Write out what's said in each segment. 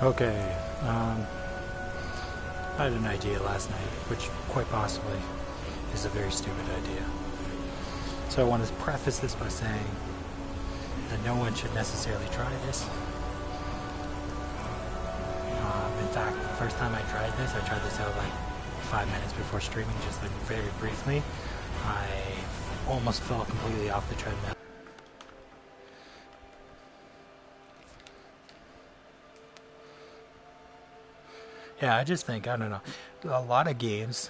Okay, I had an idea last night, which quite possibly is a very stupid idea. So I want to preface this by saying that no one should necessarily try this. In fact, the first time I tried this out like 5 minutes before streaming, just like very briefly. I almost fell completely off the treadmill. Yeah, I just think, I don't know, a lot of games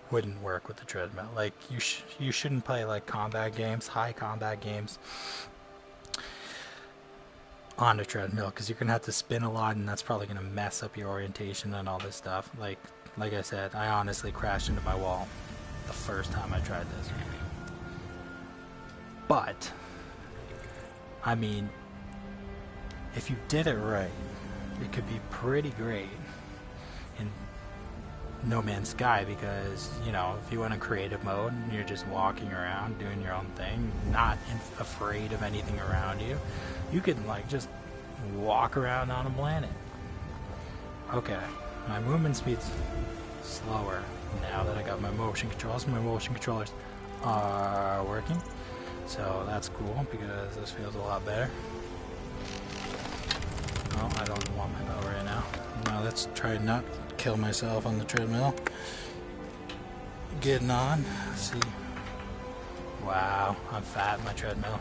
wouldn't work with the treadmill. Like, you shouldn't play like combat games, high combat games on a treadmill, because you're gonna have to spin a lot, and that's probably gonna mess up your orientation and all this stuff. Like I said, I honestly crashed into my wall the first time I tried this. But I mean, if you did it right, it could be pretty great in No Man's Sky, because, you know, if you went in creative mode and you're just walking around doing your own thing, not afraid of anything around you, you could like just walk around on a planet. Okay, my movement speed's slower now that I got my motion controls. My motion controllers are working, so that's cool because this feels a lot better. Oh, I don't want my bell right now. Now let's try not kill myself on the treadmill. Getting on. Let's see. Wow, I'm fat. My treadmill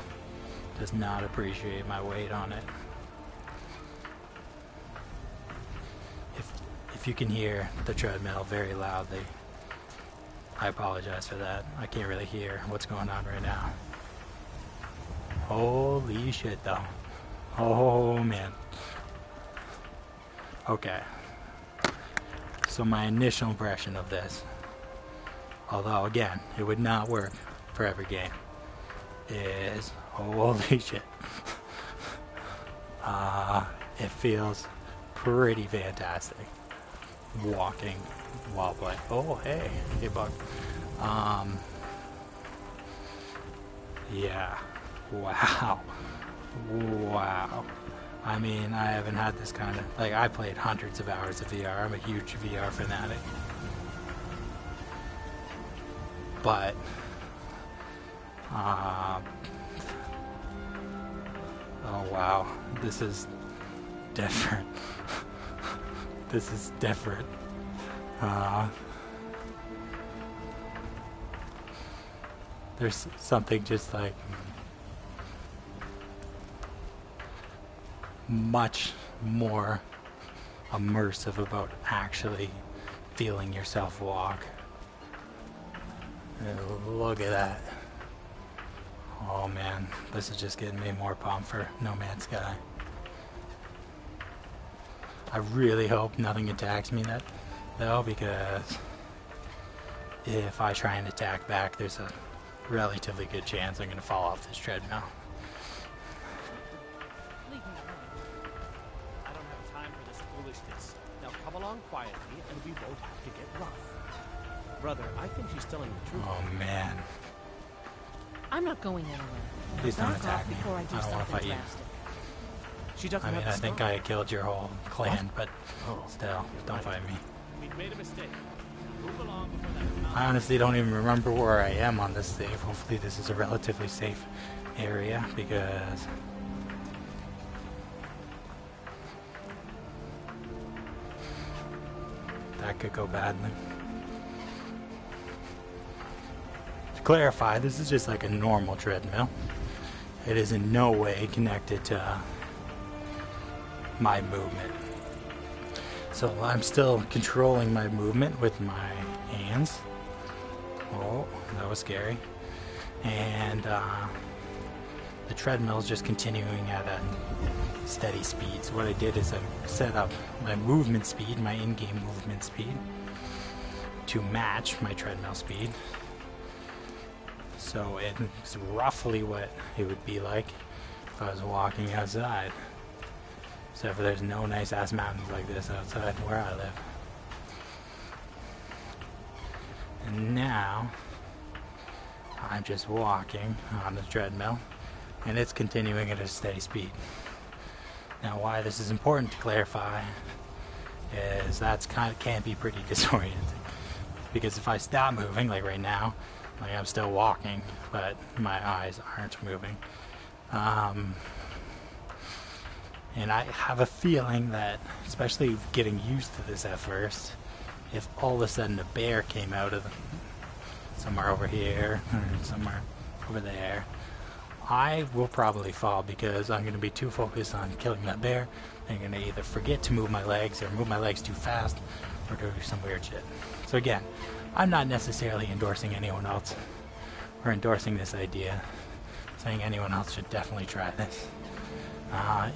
does not appreciate my weight on it. If you can hear the treadmill very loudly, I apologize for that. I can't really hear what's going on right now. Holy shit though. Oh man. Okay. So my initial impression of this, although again, it would not work for every game, is holy shit. It feels pretty fantastic walking while playing. Oh hey, hey bug. Yeah. Wow. Wow. I mean, I haven't had this kind of, like, I played hundreds of hours of VR. I'm a huge VR fanatic. But, oh wow, this is different. This is different. There's something just like much more immersive about actually feeling yourself walk. Look at that. Oh man, this is just getting me more pumped for No Man's Sky. I really hope nothing attacks me though, because if I try and attack back, there's a relatively good chance I'm going to fall off this treadmill. Come along quietly, and we won't have to get rough. Brother, I think she's telling the truth. Oh man. I'm not going anywhere. Please don't attack me. Before I do I don't want to fight you. She doesn't I mean, I think I killed your whole clan, but still, don't fight me. We've made a mistake. Move along before that. I honestly don't even remember where I am on this save. Hopefully this is a relatively safe area, because that could go badly. To clarify, this is just like a normal treadmill. It is in no way connected to my movement. So I'm still controlling my movement with my hands. Oh, that was scary. And the treadmill is just continuing at a steady speed. So what I did is I set up my movement speed, my in-game movement speed, to match my treadmill speed. So it's roughly what it would be like if I was walking outside. Except for there's no nice ass mountains like this outside where I live. And now I'm just walking on the treadmill, and it's continuing at a steady speed. Now, why this is important to clarify is that's can be pretty disorienting. Because if I stop moving, like right now, like I'm still walking, but my eyes aren't moving. And I have a feeling that, especially getting used to this at first, if all of a sudden a bear came out of somewhere over here or somewhere over there, I will probably fall because I'm going to be too focused on killing that bear. I'm going to either forget to move my legs or move my legs too fast or do some weird shit. So again, I'm not necessarily endorsing anyone else or endorsing this idea, saying anyone else should definitely try this.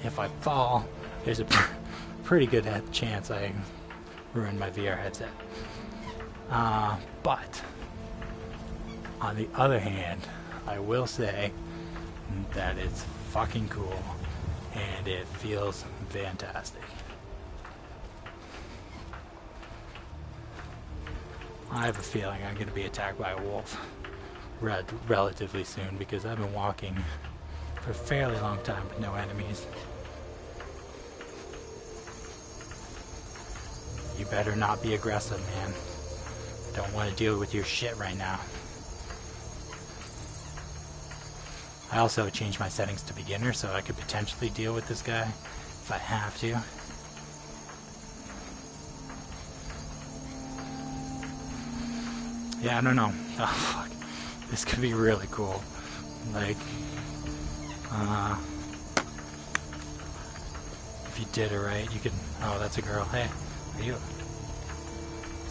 If I fall, there's a pretty good chance I ruin my VR headset. But on the other hand, I will say that it's fucking cool and it feels fantastic. I have a feeling I'm going to be attacked by a wolf relatively soon because I've been walking for a fairly long time with no enemies. You better not be aggressive, man. I don't want to deal with your shit right now. I also changed my settings to beginner so I could potentially deal with this guy if I have to. Yeah, I don't know. Oh, fuck. This could be really cool. Like, if you did it right, you could... Oh, that's a girl. Hey, are you...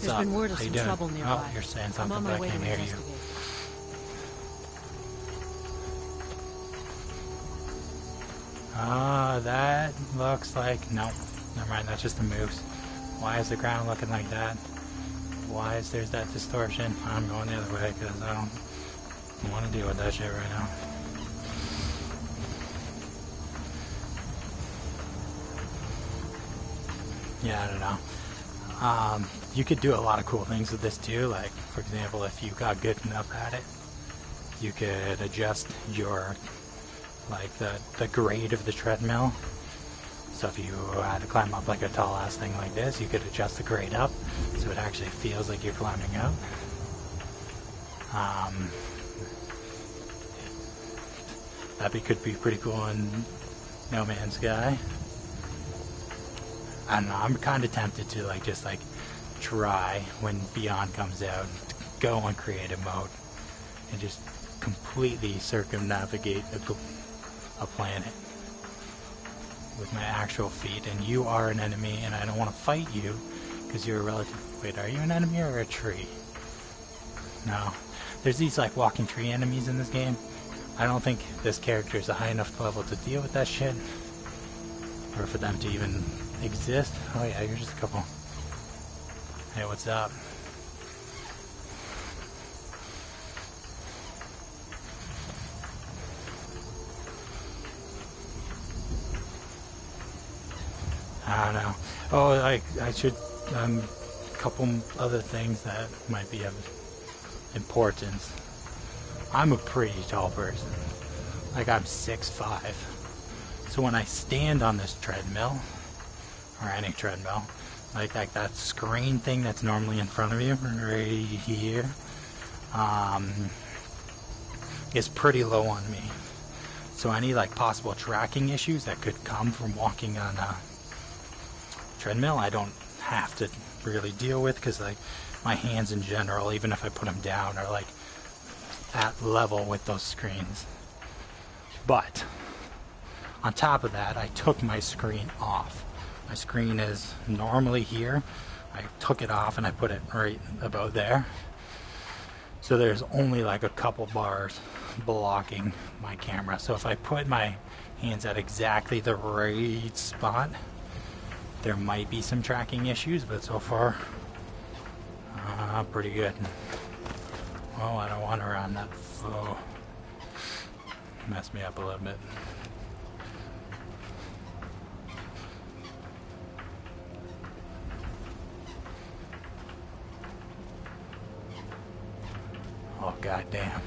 There's been word of How you some doing? trouble nearby. Oh, you're saying I'm something, on but my I way to can't hear you. investigate. That looks like... No, never mind, that's just a moose. Why is the ground looking like that? Why is there's that distortion? I'm going the other way because I don't want to deal with that shit right now. Yeah, I don't know. You could do a lot of cool things with this too. Like, for example, if you got good enough at it, you could adjust your, like, the grade of the treadmill. So if you had to climb up like a tall ass thing like this, you could adjust the grade up so it actually feels like you're climbing up. Could be pretty cool in No Man's Sky. I don't know, I'm kind of tempted to just try when Beyond comes out, to go on creative mode and just completely circumnavigate a planet with my actual feet, and you are an enemy and I don't want to fight you because you're a relative. Wait, are you an enemy or a tree? No. There's these walking tree enemies in this game. I don't think this character is a high enough level to deal with that shit or for them to even exist. Oh yeah, you're just a couple. Hey, what's up? I don't know. Oh, I should, a couple other things that might be of importance. I'm a pretty tall person. I'm 6'5". So when I stand on this treadmill, or any treadmill, like that screen thing that's normally in front of you, right here, is pretty low on me. So any possible tracking issues that could come from walking on a treadmill, I don't have to really deal with because my hands in general, even if I put them down, are at level with those screens. But on top of that, I took my screen off. My screen is normally here. I took it off and I put it right about there. So there's only a couple bars blocking my camera. So if I put my hands at exactly the right spot, there might be some tracking issues, but so far, pretty good. Oh, I don't want to run that. Oh, messed me up a little bit. Oh, goddamn.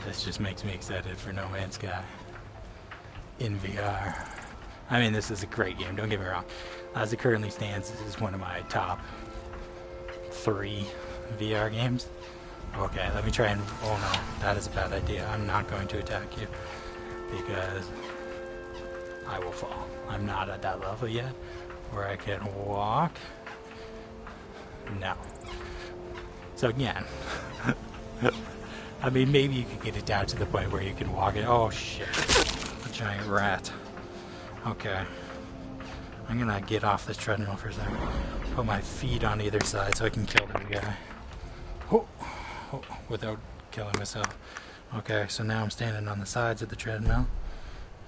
This just makes me excited for No Man's Sky in VR. I mean, this is a great game, don't get me wrong. As it currently stands, this is one of my top 3 VR games. Okay, let me try and... Oh no, that is a bad idea. I'm not going to attack you, because I will fall. I'm not at that level yet, where I can walk. No. So again, I mean, maybe you could get it down to the point where you can walk it. Oh shit, a giant rat. Okay, I'm gonna get off this treadmill for a second. Put my feet on either side so I can kill the guy. Oh, without killing myself. Okay, so now I'm standing on the sides of the treadmill,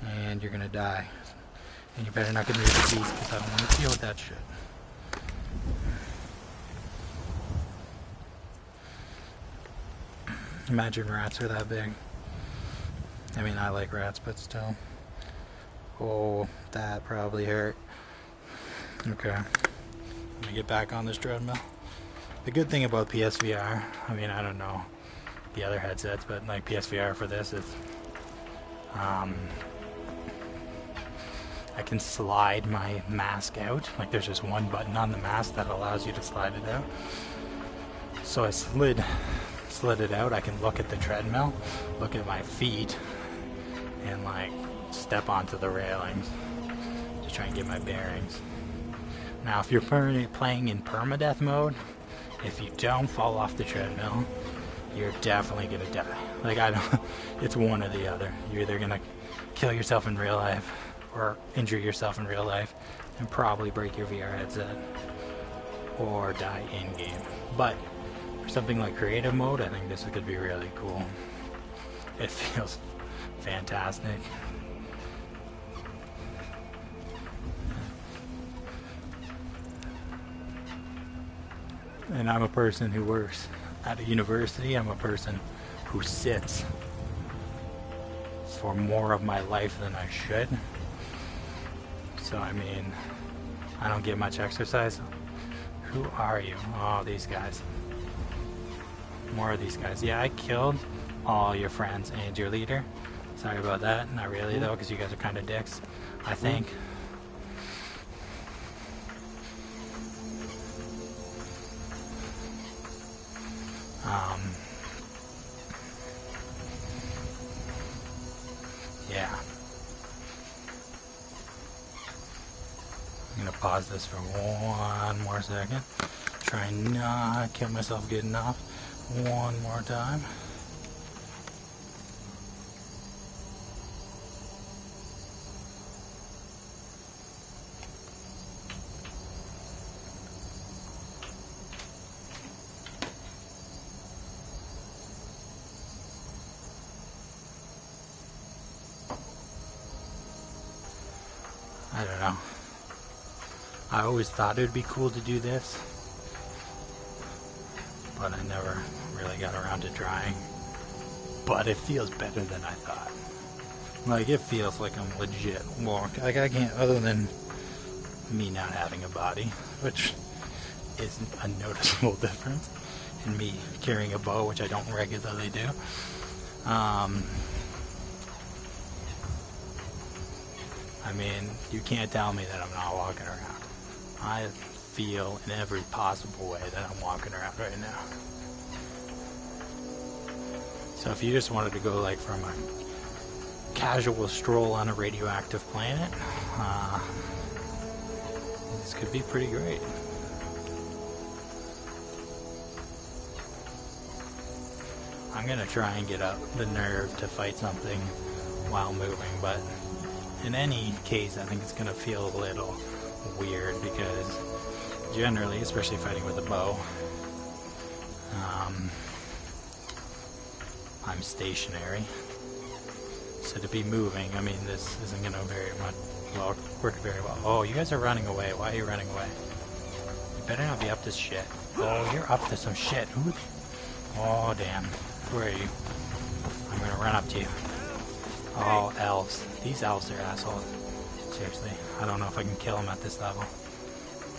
and you're gonna die. And you better not get near the beast, because I don't want to deal with that shit. Imagine rats are that big. I mean, I like rats, but still. Oh, that probably hurt. Okay. Let me get back on this treadmill. The good thing about PSVR, I mean, I don't know the other headsets, but like PSVR for this is, I can slide my mask out. Like there's just one button on the mask that allows you to slide it out. So I slid it out. I can look at the treadmill, look at my feet, and like step onto the railings to try and get my bearings. Now if you're playing in permadeath mode, if you don't fall off the treadmill, you're definitely gonna die. Like it's one or the other. You're either gonna kill yourself in real life or injure yourself in real life and probably break your VR headset or die in game. But for something like creative mode, I think this could be really cool. It feels fantastic. And I'm a person who works at a university. I'm a person who sits for more of my life than I should. So I mean, I don't get much exercise. Who are you? Oh, these guys. More of these guys. Yeah, I killed all your friends and your leader. Sorry about that. Not really though, because you guys are kind of dicks, I think. Yeah. I'm gonna pause this for one more second. Try and not kill myself getting off one more time. I don't know. I always thought it would be cool to do this, but I never really got around to trying. But it feels better than I thought. Like, it feels like I'm legit walking. Like, I can't, other than me not having a body, which is a noticeable difference, and me carrying a bow, which I don't regularly do. I mean, you can't tell me that I'm not walking around. I feel in every possible way that I'm walking around right now. So if you just wanted to go like from a casual stroll on a radioactive planet, this could be pretty great. I'm gonna try and get up the nerve to fight something while moving, but in any case, I think it's going to feel a little weird because generally, especially fighting with a bow, I'm stationary. So to be moving, I mean, this isn't going to work very well. Oh, you guys are running away. Why are you running away? You better not be up to shit. Oh, you're up to some shit. Who? Oh, damn. Who are you? I'm going to run up to you. Oh, elves. These elves are assholes. Seriously, I don't know if I can kill them at this level.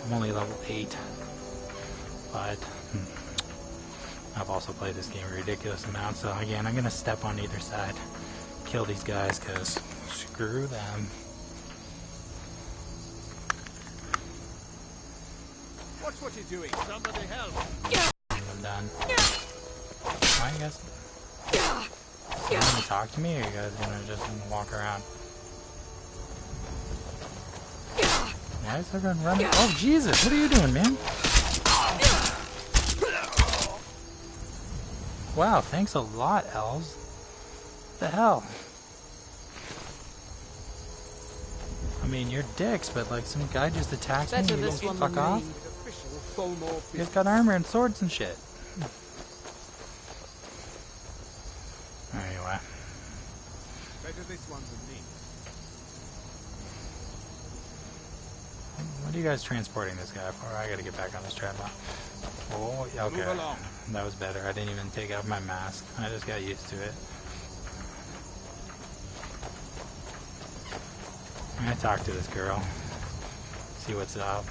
I'm only level 8. But I've also played this game a ridiculous amount, so again, I'm going to step on either side. Kill these guys, because screw them. Watch what you're doing. Somebody help. I'm done. Why you guys? You gonna talk to me, or you guys gonna just walk around? Why is everyone running? Oh Jesus! What are you doing, man? Wow, thanks a lot, elves. What the hell? I mean, you're dicks, but like some guy just attacks me and you just fuck off. You guys got armor and swords and shit. Anyway. Better this one than me. What are you guys transporting this guy for? I gotta get back on this treadmill. Oh, okay. That was better. I didn't even take off my mask. I just got used to it. I'm gonna talk to this girl. See what's up.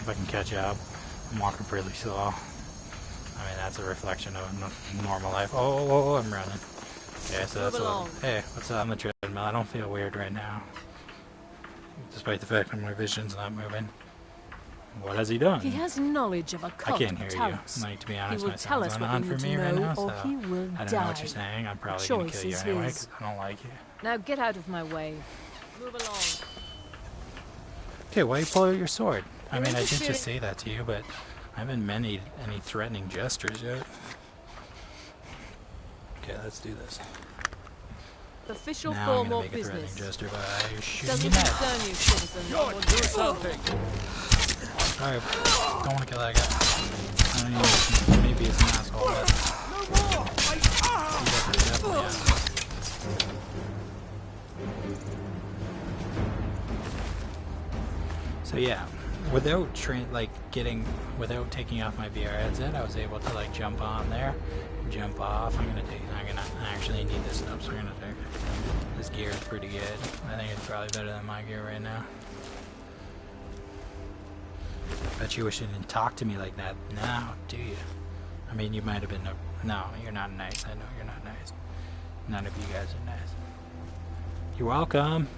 If I can catch up. I'm walking pretty slow. I mean, that's a reflection of normal life. Oh, I'm running. Okay, so that's a... Hey, what's up on the treadmill? I don't feel weird right now. Despite the fact that my vision's not moving. What has he done? He has knowledge of a cult. I can't hear you. Like, to be honest, my sound's going on for me right now, so I don't know what you're saying. I'm probably going to kill you anyway, because I don't like you. Now get out of my way. Move along. Okay, why you pull out your sword? I mean, I did just say that to you, but I haven't made any threatening gestures yet. Okay, let's do this. Official now form I'm gonna or make a business. threatening gesture by shooting Doesn't you next. concern you, citizen. Do something. Alright, don't want to kill that guy. I mean, maybe he's an asshole, but No more. he's definitely an asshole. So yeah, without without taking off my VR headset, I was able to like jump on there, jump off. I'm gonna actually need this stuff, so I'm gonna take it. This gear is pretty good. I think it's probably better than my gear right now. Bet you wish you didn't talk to me like that now, do you? I mean, you might have been no, you're not nice. I know you're not nice. None of you guys are nice. You're welcome.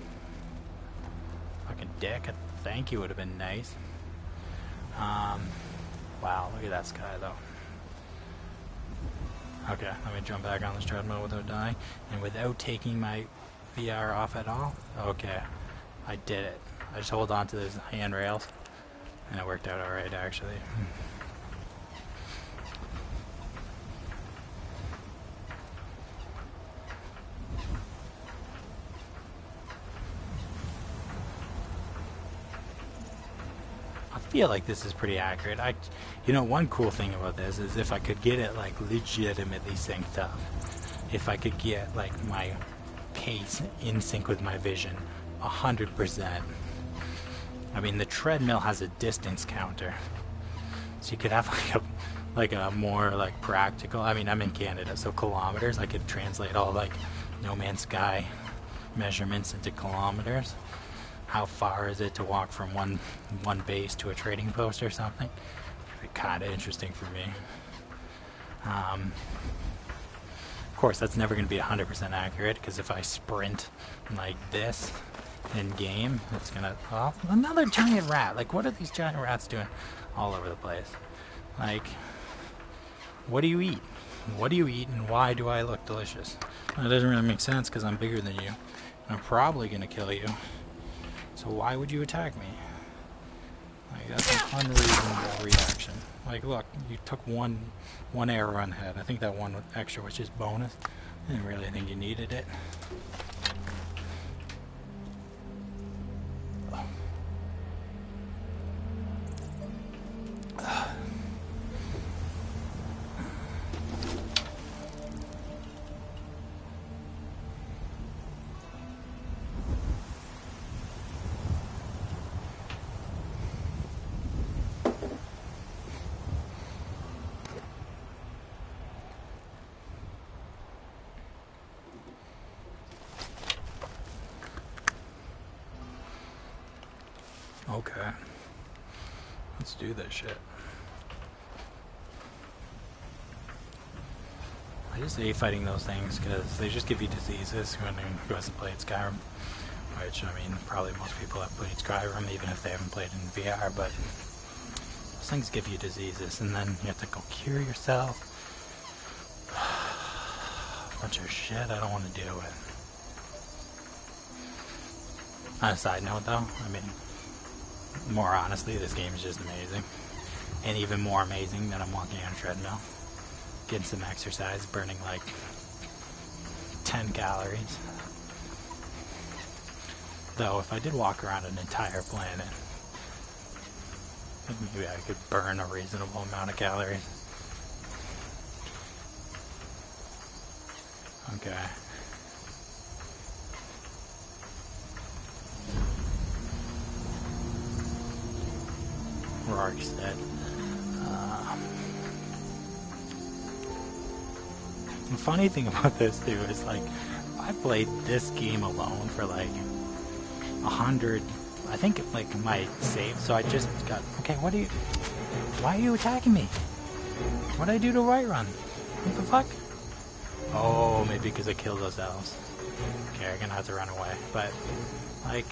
Fucking dick. Thank you would have been nice. Wow, look at that sky though. Okay, let me jump back on this treadmill without dying and without taking my VR off at all. Okay, I did it. I just hold on to those handrails and it worked out alright actually. I feel like this is pretty accurate. You know, one cool thing about this is if I could get it like legitimately synced up, if I could get like my pace in sync with my vision 100%. I mean, the treadmill has a distance counter, so you could have like a more like practical. I mean, I'm in Canada, so kilometers. I could translate all like No Man's Sky measurements into kilometers. How far is it to walk from one base to a trading post or something? It'd be kind of interesting for me. Of course, that's never going to be 100% accurate, because if I sprint like this in game, it's going to... Oh, another giant rat! Like, what are these giant rats doing all over the place? Like, what do you eat? What do you eat, and why do I look delicious? That doesn't really make sense, because I'm bigger than you. I'm probably going to kill you. So why would you attack me? Like, that's an unreasonable reaction. Like, look, you took one arrow on the head. I think that one extra was just bonus. I didn't really think you needed it. Okay. Let's do this shit. I just hate fighting those things because they just give you diseases when who hasn't played Skyrim. Which, I mean, probably most people have played Skyrim even if they haven't played in VR, but Those things give you diseases, and then you have to go cure yourself. Bunch of shit I don't want to deal with. On a side note though, I mean, more honestly, this game is just amazing. And even more amazing that I'm walking on a treadmill. Getting some exercise, burning like 10 calories. Though, if I did walk around an entire planet, maybe I could burn a reasonable amount of calories. Okay. Rorikstead. The funny thing about this too is like I played this game alone for like 100. I think like my save. So I just got okay. Why are you attacking me? What did I do to Whiterun? What the fuck? Oh, maybe because I killed those elves. Okay, I'm gonna have to run away. But like,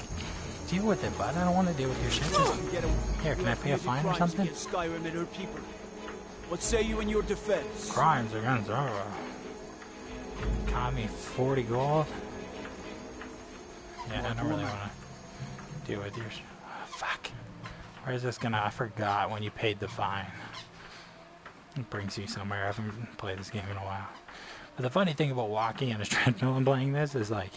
deal with it, bud. I don't want to deal with your shit. Just here. Can I pay a fine or something? Skyrim and her people. What say you in your defense? Crimes against her. Got me 40 gold. Yeah, I don't really want to deal with your fuck. Where is this gonna? I forgot when you paid the fine. It brings you somewhere. I haven't played this game in a while. But the funny thing about walking on a treadmill and playing this is like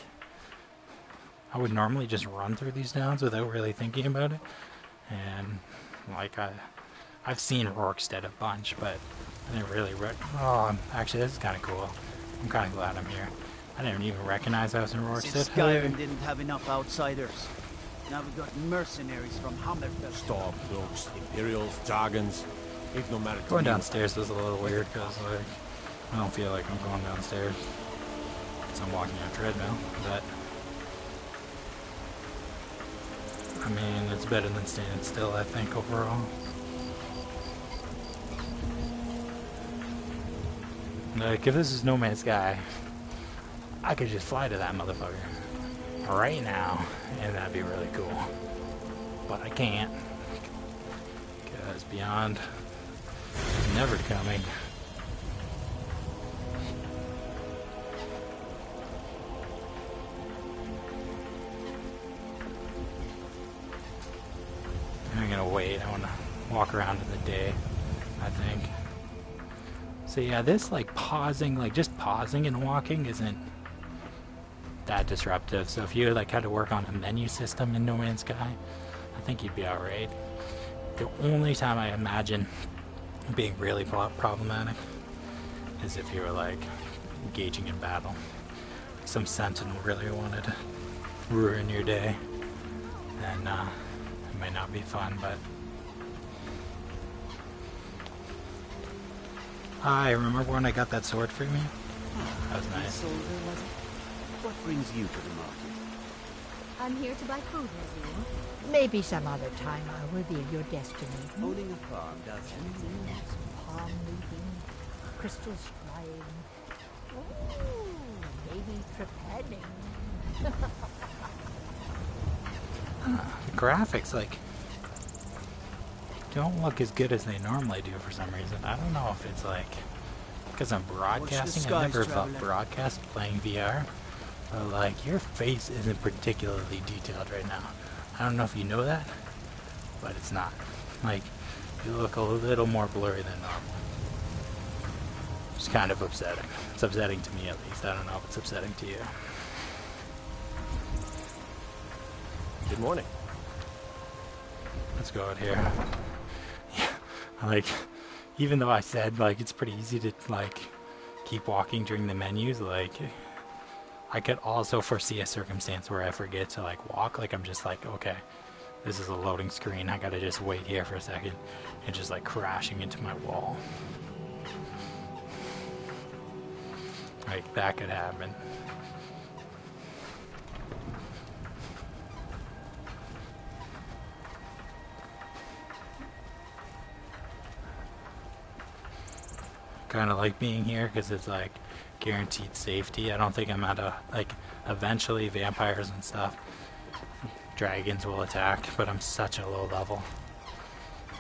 I would normally just run through these towns without really thinking about it. And like I've seen Rorikstead a bunch, but I didn't really actually this is kinda cool. I'm kinda glad I'm here. I didn't even recognize I was in Rorikstead. Since Skyrim didn't have enough outsiders. Now we've got mercenaries from Hammerfell. Stop those Imperials, Jargons. Ain't no matter to Going me. downstairs was a little weird because like I don't feel like I'm going downstairs. So I'm walking on a treadmill, but I mean it's better than standing still, I think, overall. Like if this is No Man's Sky, I could just fly to that motherfucker right now, and that'd be really cool. But I can't, because Beyond is never coming. I'm gonna wait. I want to walk around in the day, I think. So yeah, this like pausing, like just pausing and walking isn't that disruptive. So if you like had to work on a menu system in No Man's Sky, I think you'd be alright. The only time I imagine being really problematic is if you were like engaging in battle. Some sentinel really wanted to ruin your day, and it might not be fun, but I remember when I got that sword for me? That was nice. Soldier, was it? What brings you to the market? I'm here to buy food, Nazim. Maybe some other time I'll reveal your destiny. Owning a farm does anything. Palm reading, crystals flying. Ooh, maybe trepanning. The graphics, like, don't look as good as they normally do for some reason. I don't know if it's like because I'm broadcasting. I never broadcast playing VR. But like your face isn't particularly detailed right now. I don't know if you know that, but it's not. Like you look a little more blurry than normal. It's kind of upsetting. It's upsetting to me at least. I don't know if it's upsetting to you. Good morning. Let's go out here. Yeah, like, even though I said, like, it's pretty easy to, like, keep walking during the menus, like, I could also foresee a circumstance where I forget to, like, walk. Like, I'm just like, okay, this is a loading screen. I gotta just wait here for a second. And just, like, crashing into my wall. Like, that could happen. Kind of like being here because it's like guaranteed safety. I don't think I'm at a, like, eventually vampires and stuff, dragons will attack, but I'm such a low level.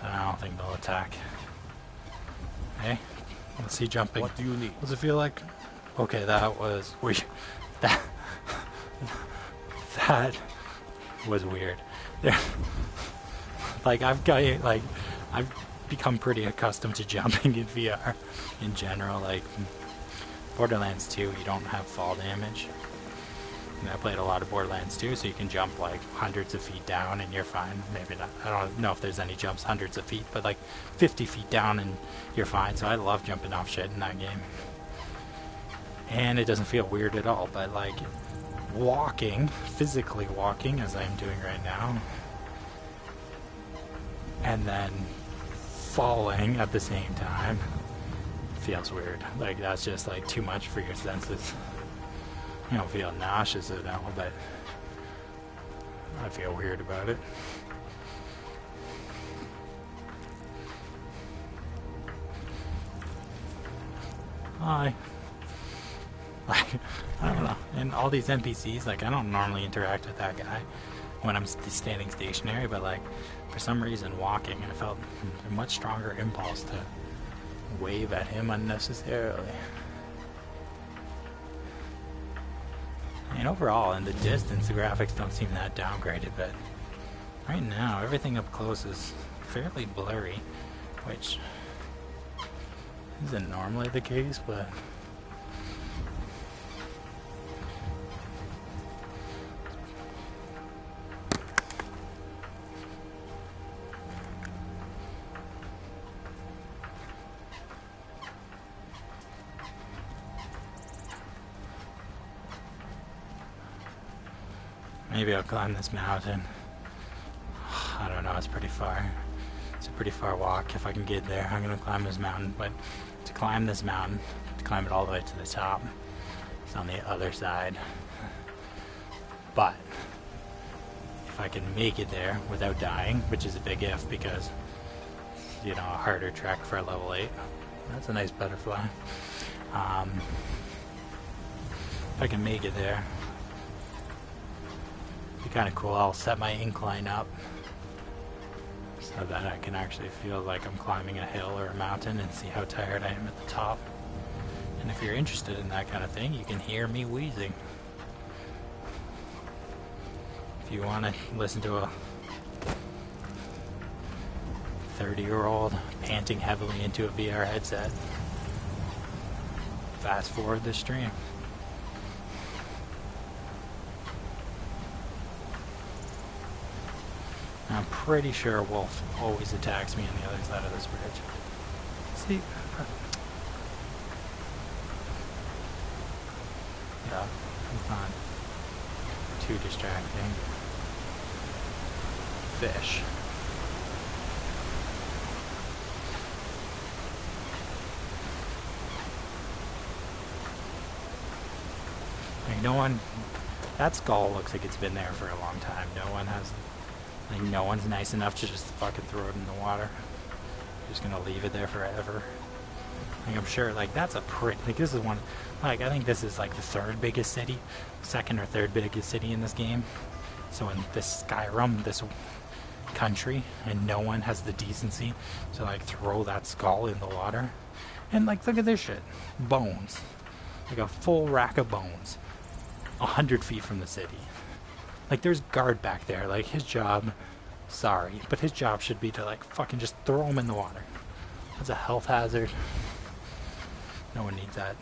I don't nothing, they'll attack. Hey, let's see jumping. What do you need? What's it feel like? Okay, that was weird. That that was weird. Like I've become pretty accustomed to jumping in VR in general. Like Borderlands 2, you don't have fall damage. And I played a lot of Borderlands 2, so you can jump like hundreds of feet down and you're fine. Maybe not. I don't know if there's any jumps hundreds of feet, but like 50 feet down and you're fine. So I love jumping off shit in that game. And it doesn't feel weird at all, but like walking, physically walking as I'm doing right now, and then falling at the same time feels weird. Like that's just like too much for your senses. You don't feel nauseous at all, but I feel weird about it. Hi. Like, I don't know. And all these NPCs, like, I don't normally interact with that guy when I'm standing stationary, but like, for some reason, walking, I felt a much stronger impulse to wave at him unnecessarily. And overall, in the distance, the graphics don't seem that downgraded, but right now, everything up close is fairly blurry, which isn't normally the case, but maybe I'll climb this mountain. I don't know, it's pretty far. It's a pretty far walk. If I can get there, I'm gonna climb this mountain, but to climb this mountain, to climb it all the way to the top, it's on the other side. But if I can make it there without dying, which is a big if because, you know, a harder trek for a level 8. That's a nice butterfly. If I can make it there, it'd be kind of cool. I'll set my incline up so that I can actually feel like I'm climbing a hill or a mountain and see how tired I am at the top. And if you're interested in that kind of thing, you can hear me wheezing. If you want to listen to a 30-year-old panting heavily into a VR headset, fast forward the stream. I'm pretty sure Wolf always attacks me on the other side of this bridge. See? Yeah, it's not too distracting. Fish. Like no one... That skull looks like it's been there for a long time. No one has... Like, no one's nice enough to just fucking throw it in the water. Just gonna leave it there forever. Like, I'm sure, like, that's a pretty... Like, this is one... Like, I think this is, like, the third biggest city. Second or third biggest city in this game. So in this Skyrim, this country, and no one has the decency to, like, throw that skull in the water. And, like, look at this shit. Bones. Like, a full rack of bones. 100 feet from the city. Like, there's guard back there. Like, his job, sorry, but his job should be to, like, fucking just throw him in the water. That's a health hazard. No one needs that.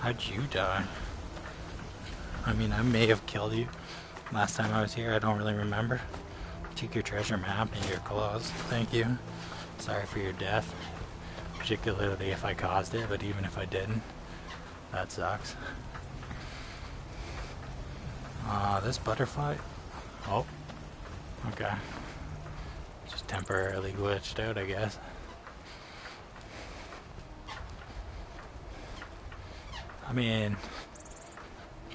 How'd you die? I mean, I may have killed you last time I was here. I don't really remember. Took your treasure map and your clothes. Thank you. Sorry for your death. Particularly if I caused it, but even if I didn't, that sucks. This butterfly... Oh. Okay. Just temporarily glitched out, I guess. I mean...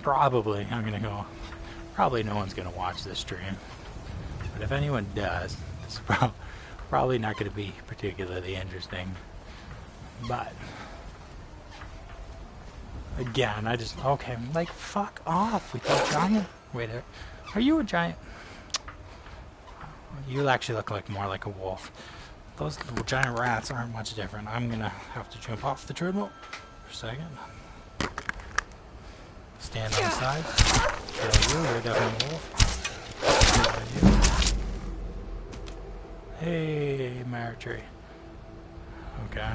Probably, I'm gonna go... Probably no one's gonna watch this stream. But if anyone does, It's probably not going to be particularly interesting. But again, okay, like, fuck off with your giant. Wait, are you a giant? You actually look like more like a wolf. Those little giant rats aren't much different. I'm gonna have to jump off the treadmill for a second. Stand on the side. You're definitely a wolf. Hey, Mary tree. Okay.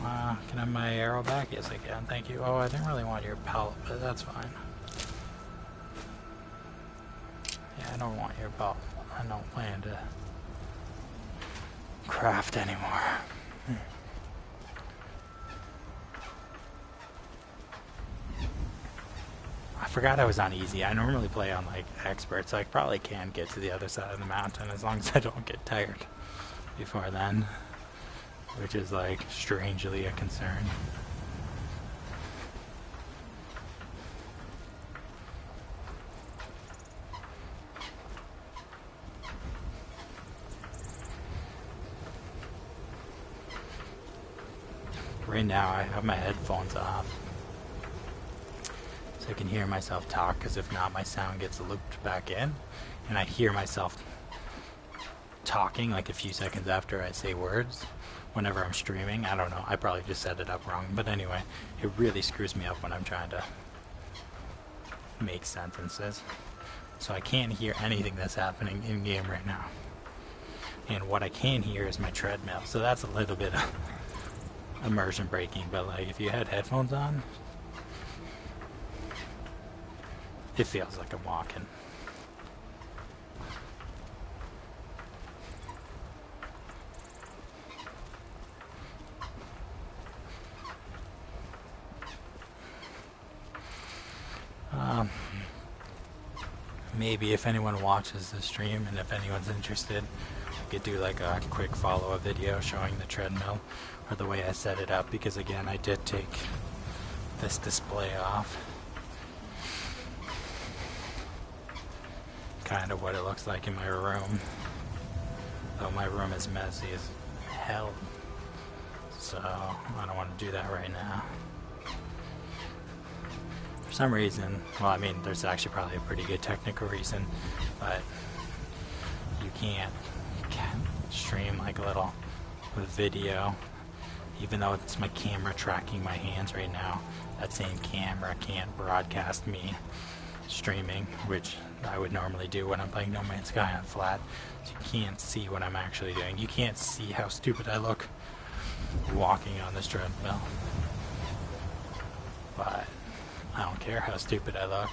Can I have my arrow back? Yes, I can. Thank you. Oh, I didn't really want your pelt, but that's fine. Yeah, I don't want your pelt. I don't plan to craft anymore. I forgot I was on easy. I normally play on like expert, so I probably can get to the other side of the mountain as long as I don't get tired before then, which is like strangely a concern. Right now I have my headphones off so I can hear myself talk, because if not my sound gets looped back in and I hear myself talking like a few seconds after I say words whenever I'm streaming. I don't know, I probably just set it up wrong, but anyway, it really screws me up when I'm trying to make sentences, so I can't hear anything that's happening in game right now, and what I can hear is my treadmill, so that's a little bit of immersion breaking. But like if you had headphones on, it feels like I'm walking. Maybe if anyone watches the stream and if anyone's interested, I could do like a quick follow-up video showing the treadmill or the way I set it up, because again I did take this display off. Kind of what it looks like in my room, though my room is messy as hell, so I don't want to do that right now. For some reason, well, I mean, there's actually probably a pretty good technical reason, but you can't stream like a little video, even though it's my camera tracking my hands right now. That same camera can't broadcast me streaming, which I would normally do when I'm playing No Man's Sky on flat. So you can't see what I'm actually doing. You can't see how stupid I look walking on this treadmill. But I don't care how stupid I look,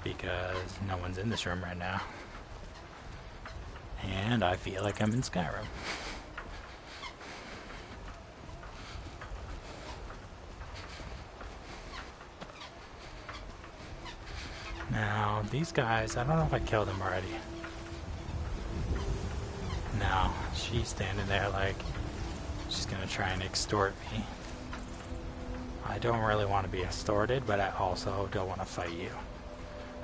because no one's in this room right now. And I feel like I'm in Skyrim. Now, these guys, I don't know if I killed them already. No, she's standing there like she's gonna try and extort me. I don't really want to be extorted, but I also don't want to fight you.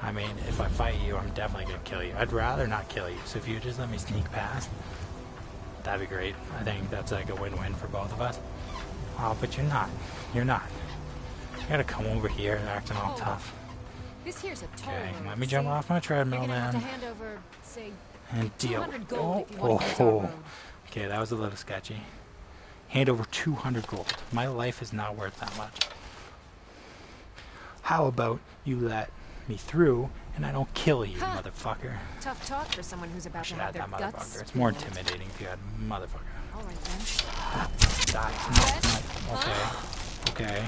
I mean, if I fight you, I'm definitely gonna kill you. I'd rather not kill you, so if you just let me sneak past, that'd be great. I think that's like a win-win for both of us. Oh, but you're not. You're not. You gotta come over here and acting all tough. This here's a toll Okay, road, let me see? jump off my You're treadmill gonna have then. to hand over, say, And deal. 200 gold if you want to get our road. Okay, that was a little sketchy. Hand over 200 gold. My life is not worth that much. How about you let me through and I don't kill you, Huh. motherfucker? Tough talk for someone who's I about to should have add their that guts motherfucker. It's more spilled. intimidating if you had motherfucker. All right then. Die. No, okay.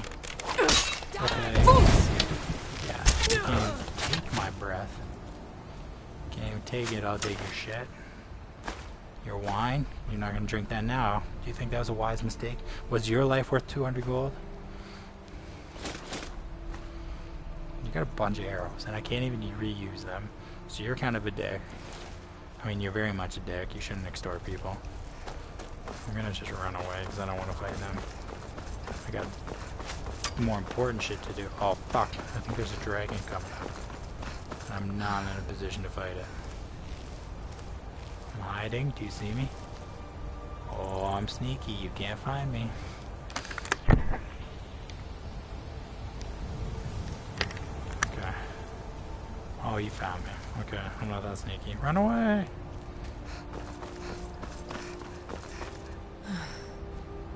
Yeah, you can't even take my breath. Can't even take it, I'll take your shit. Your wine? You're not gonna drink that now. Do you think that was a wise mistake? Was your life worth 200 gold? You got a bunch of arrows, and I can't even reuse them. So you're kind of a dick. I mean, you're very much a dick. You shouldn't extort people. I'm gonna just run away, because I don't want to fight them. I got more important shit to do. Oh, fuck. I think there's a dragon coming up. I'm not in a position to fight it. hiding? Do you see me? Oh, I'm sneaky. You can't find me. Okay. Oh, you found me. Okay, I'm not that sneaky. Run away!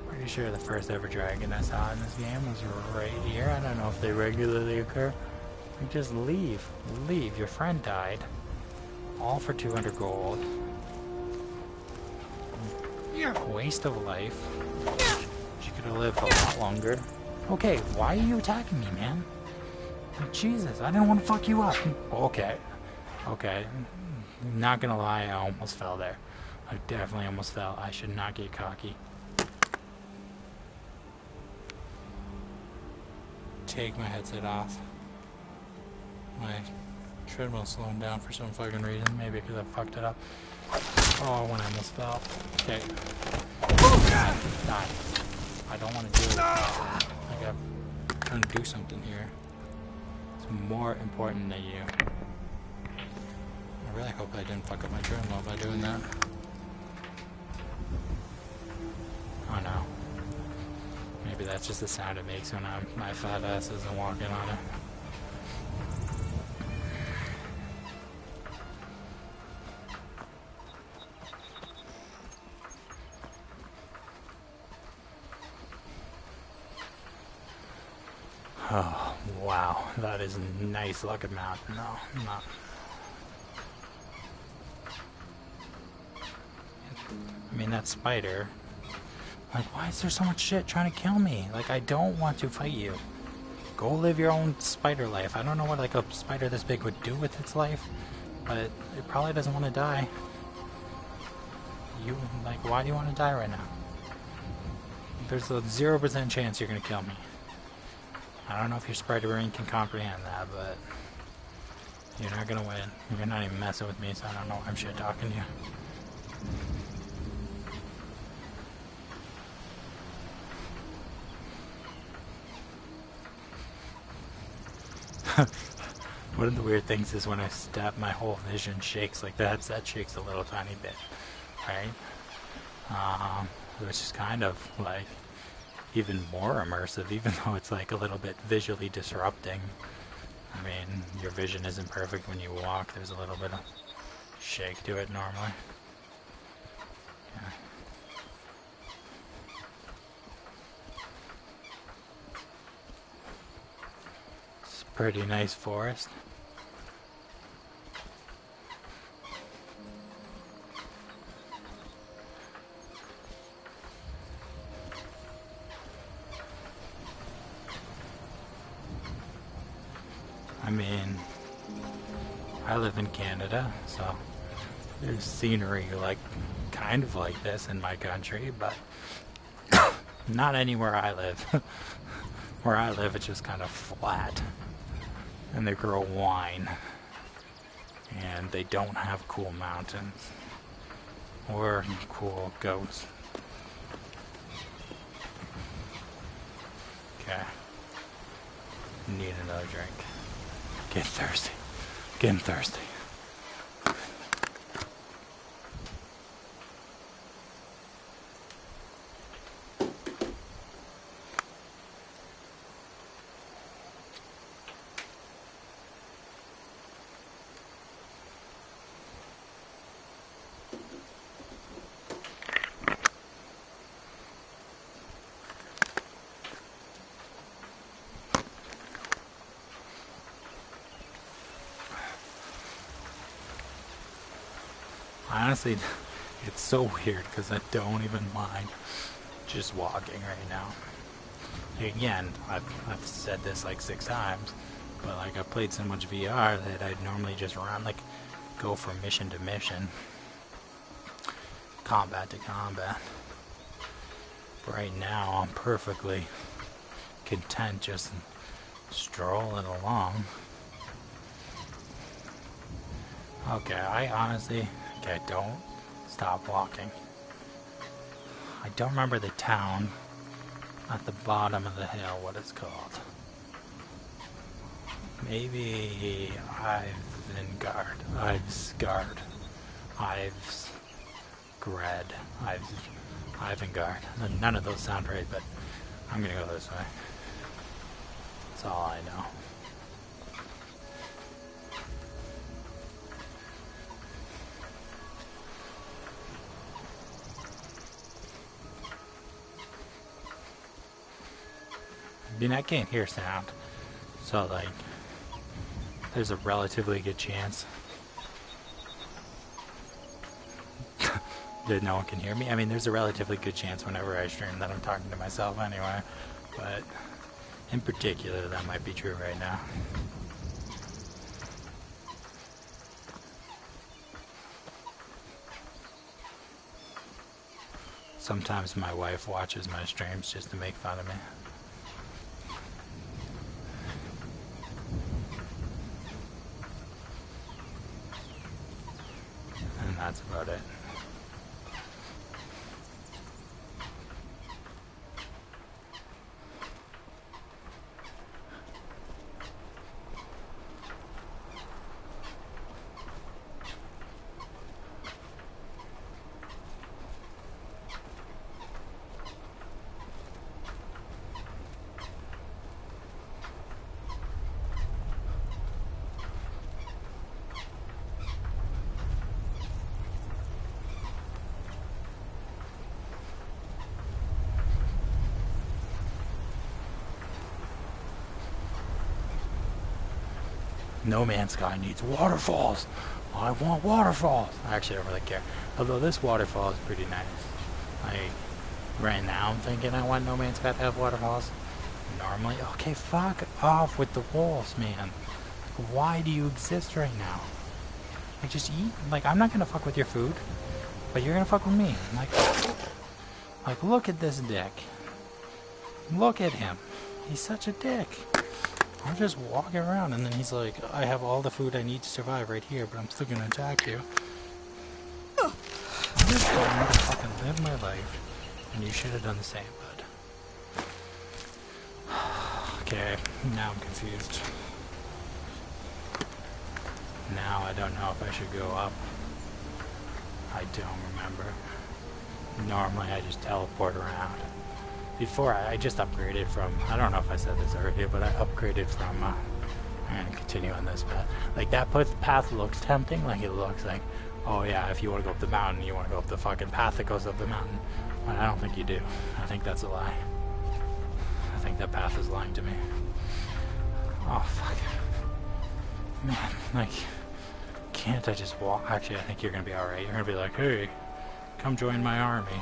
Pretty sure the first ever dragon I saw in this game was right here. I don't know if they regularly occur. Like, just leave. Leave. Your friend died. All for 200 gold. Waste of life. She could have lived a lot longer. Okay, why are you attacking me, man? Like, Jesus, I didn't want to fuck you up. Okay. Okay. Not gonna lie, I almost fell there. I definitely almost fell. I should not get cocky. Take my headset off. My treadmill's slowing down for some fucking reason. Maybe because I fucked it up. Oh, when I almost fell. Okay. Oh, God. Die. I don't want to do it. Like, I'm trying to do something here. It's more important than you. I really hope I didn't fuck up my treadmill by doing that. Oh no. Maybe that's just the sound it makes when my fat ass isn't walking on it. Oh, wow. That is a nice looking mountain. No, not. I mean, that spider. Like, why is there so much shit trying to kill me? Like, I don't want to fight you. Go live your own spider life. I don't know what, like, a spider this big would do with its life, but it probably doesn't want to die. You, like, why do you want to die right now? There's a 0% chance you're gonna kill me. I don't know if your spider brain can comprehend that, but you're not gonna win. You're not even messing with me, so I don't know why I'm shit talking to you. One of the weird things is when I step, my whole vision shakes like that. That shakes a little tiny bit, right? Which is kind of like even more immersive, even though it's like a little bit visually disrupting. I mean, your vision isn't perfect when you walk. There's a little bit of shake to it normally. Yeah. It's a pretty nice forest. I mean, I live in Canada, so there's scenery like kind of like this in my country, but not anywhere I live. Where I live, it's just kind of flat, and they grow wine, and they don't have cool mountains or cool goats. Okay, need another drink. Getting thirsty. Getting thirsty. Honestly, it's so weird because I don't even mind just walking right now. Again, I've said this like 6 times, but like I've played so much VR that I'd normally just run, like go from mission to mission, combat to combat. But right now, I'm perfectly content just strolling along. Okay, I honestly... Okay, don't stop walking. I don't remember the town at the bottom of the hill, what it's called. Maybe Ivesgard. Gred, Ivengard. None of those sound right, but I'm gonna go this way. That's all I know. I mean, I can't hear sound, so like, there's a relatively good chance that no one can hear me. I mean, there's a relatively good chance whenever I stream that I'm talking to myself anyway, but in particular, that might be true right now. Sometimes my wife watches my streams just to make fun of me. And that's about it. No Man's Sky needs waterfalls. I want waterfalls. Actually, I don't really care. Although this waterfall is pretty nice. Right now I'm thinking I want No Man's Sky to have waterfalls. Normally, okay, fuck off with the walls, man. Why do you exist right now? Like, just eat. Like, I'm not gonna fuck with your food, but you're gonna fuck with me. Like, look at this dick. Look at him. He's such a dick. I'm just walking around, and then he's like, I have all the food I need to survive right here, but I'm still gonna attack you. I'm just trying to fucking live my life, and you should have done the same, bud. Okay, now I'm confused. Now I don't know if I should go up. I don't remember. Normally I just teleport around. Before, I just upgraded from, I don't know if I said this earlier, but I upgraded from, I'm going to continue on this path. Like, that path looks tempting, like it looks like, oh yeah, if you want to go up the mountain, you want to go up the fucking path that goes up the mountain. But I don't think you do. I think that's a lie. I think that path is lying to me. Oh, fuck. Man, like, can't I just walk? Actually, I think you're going to be alright. You're going to be like, hey, come join my army.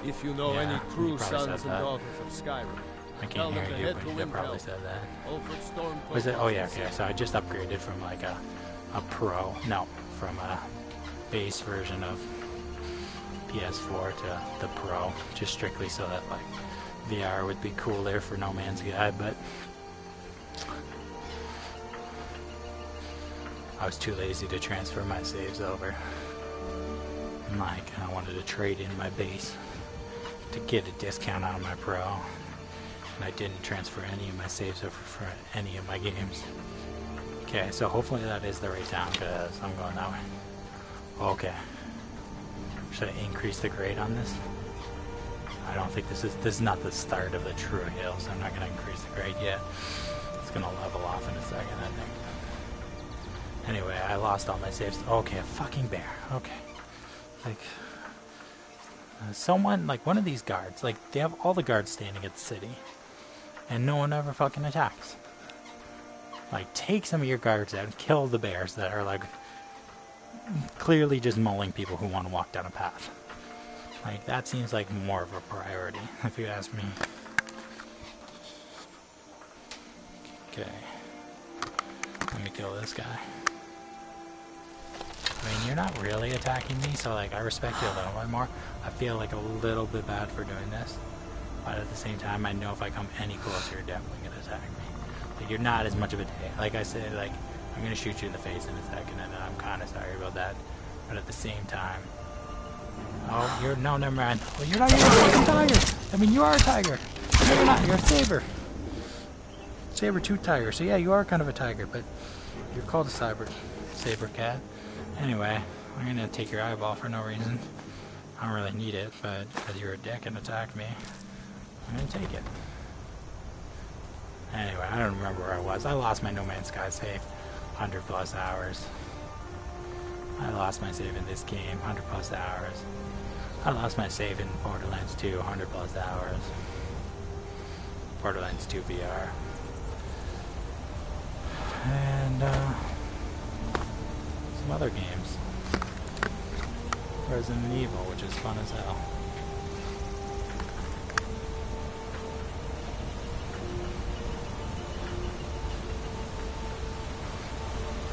If you know any true sons and daughters of Skyrim, I can't hear you, but you probably said that. Was it? Oh yeah, okay. So I just upgraded from like a pro, no, from a base version of PS4 to the Pro, just strictly so that like VR would be cooler for No Man's Sky, but I was too lazy to transfer my saves over. And like, I wanted to trade in my base to get a discount on my Pro, and I didn't transfer any of my saves over for any of my games. Okay, so hopefully that is the right town, because I'm going that way. Okay. Should I increase the grade on this? I don't think this is not the start of the true hill, so I'm not going to increase the grade yet. It's going to level off in a second, I think. Anyway, I lost all my saves. Okay, a fucking bear. Okay. Like, someone, like one of these guards, like they have all the guards standing at the city, and no one ever fucking attacks. Like, take some of your guards out and kill the bears that are like clearly just mauling people who want to walk down a path. Like, that seems like more of a priority, if you ask me. Okay. Let me kill this guy. I mean, you're not really attacking me, so like I respect you a little bit more. I feel like a little bit bad for doing this, but at the same time, I know if I come any closer, you're definitely gonna attack me. Like, you're not as much of a dick. Like I said, like, I'm gonna shoot you in the face in a second, and I'm kind of sorry about that. But at the same time, oh, you're no, never mind. Well, you're not even a fucking tiger. I mean, you are a tiger. No, you're not. You're a saber. Saber-tooth tiger. So yeah, you are kind of a tiger, but you're called a saber cat. Anyway, I'm gonna take your eyeball for no reason. I don't really need it, but because you're a dick and attacked me, I'm gonna take it. Anyway, I don't remember where I was. I lost my No Man's Sky save, 100 plus hours. I lost my save in this game, 100 plus hours. I lost my save in Borderlands 2, 100 plus hours. Borderlands 2 VR. And, some other games. Resident Evil, which is fun as hell.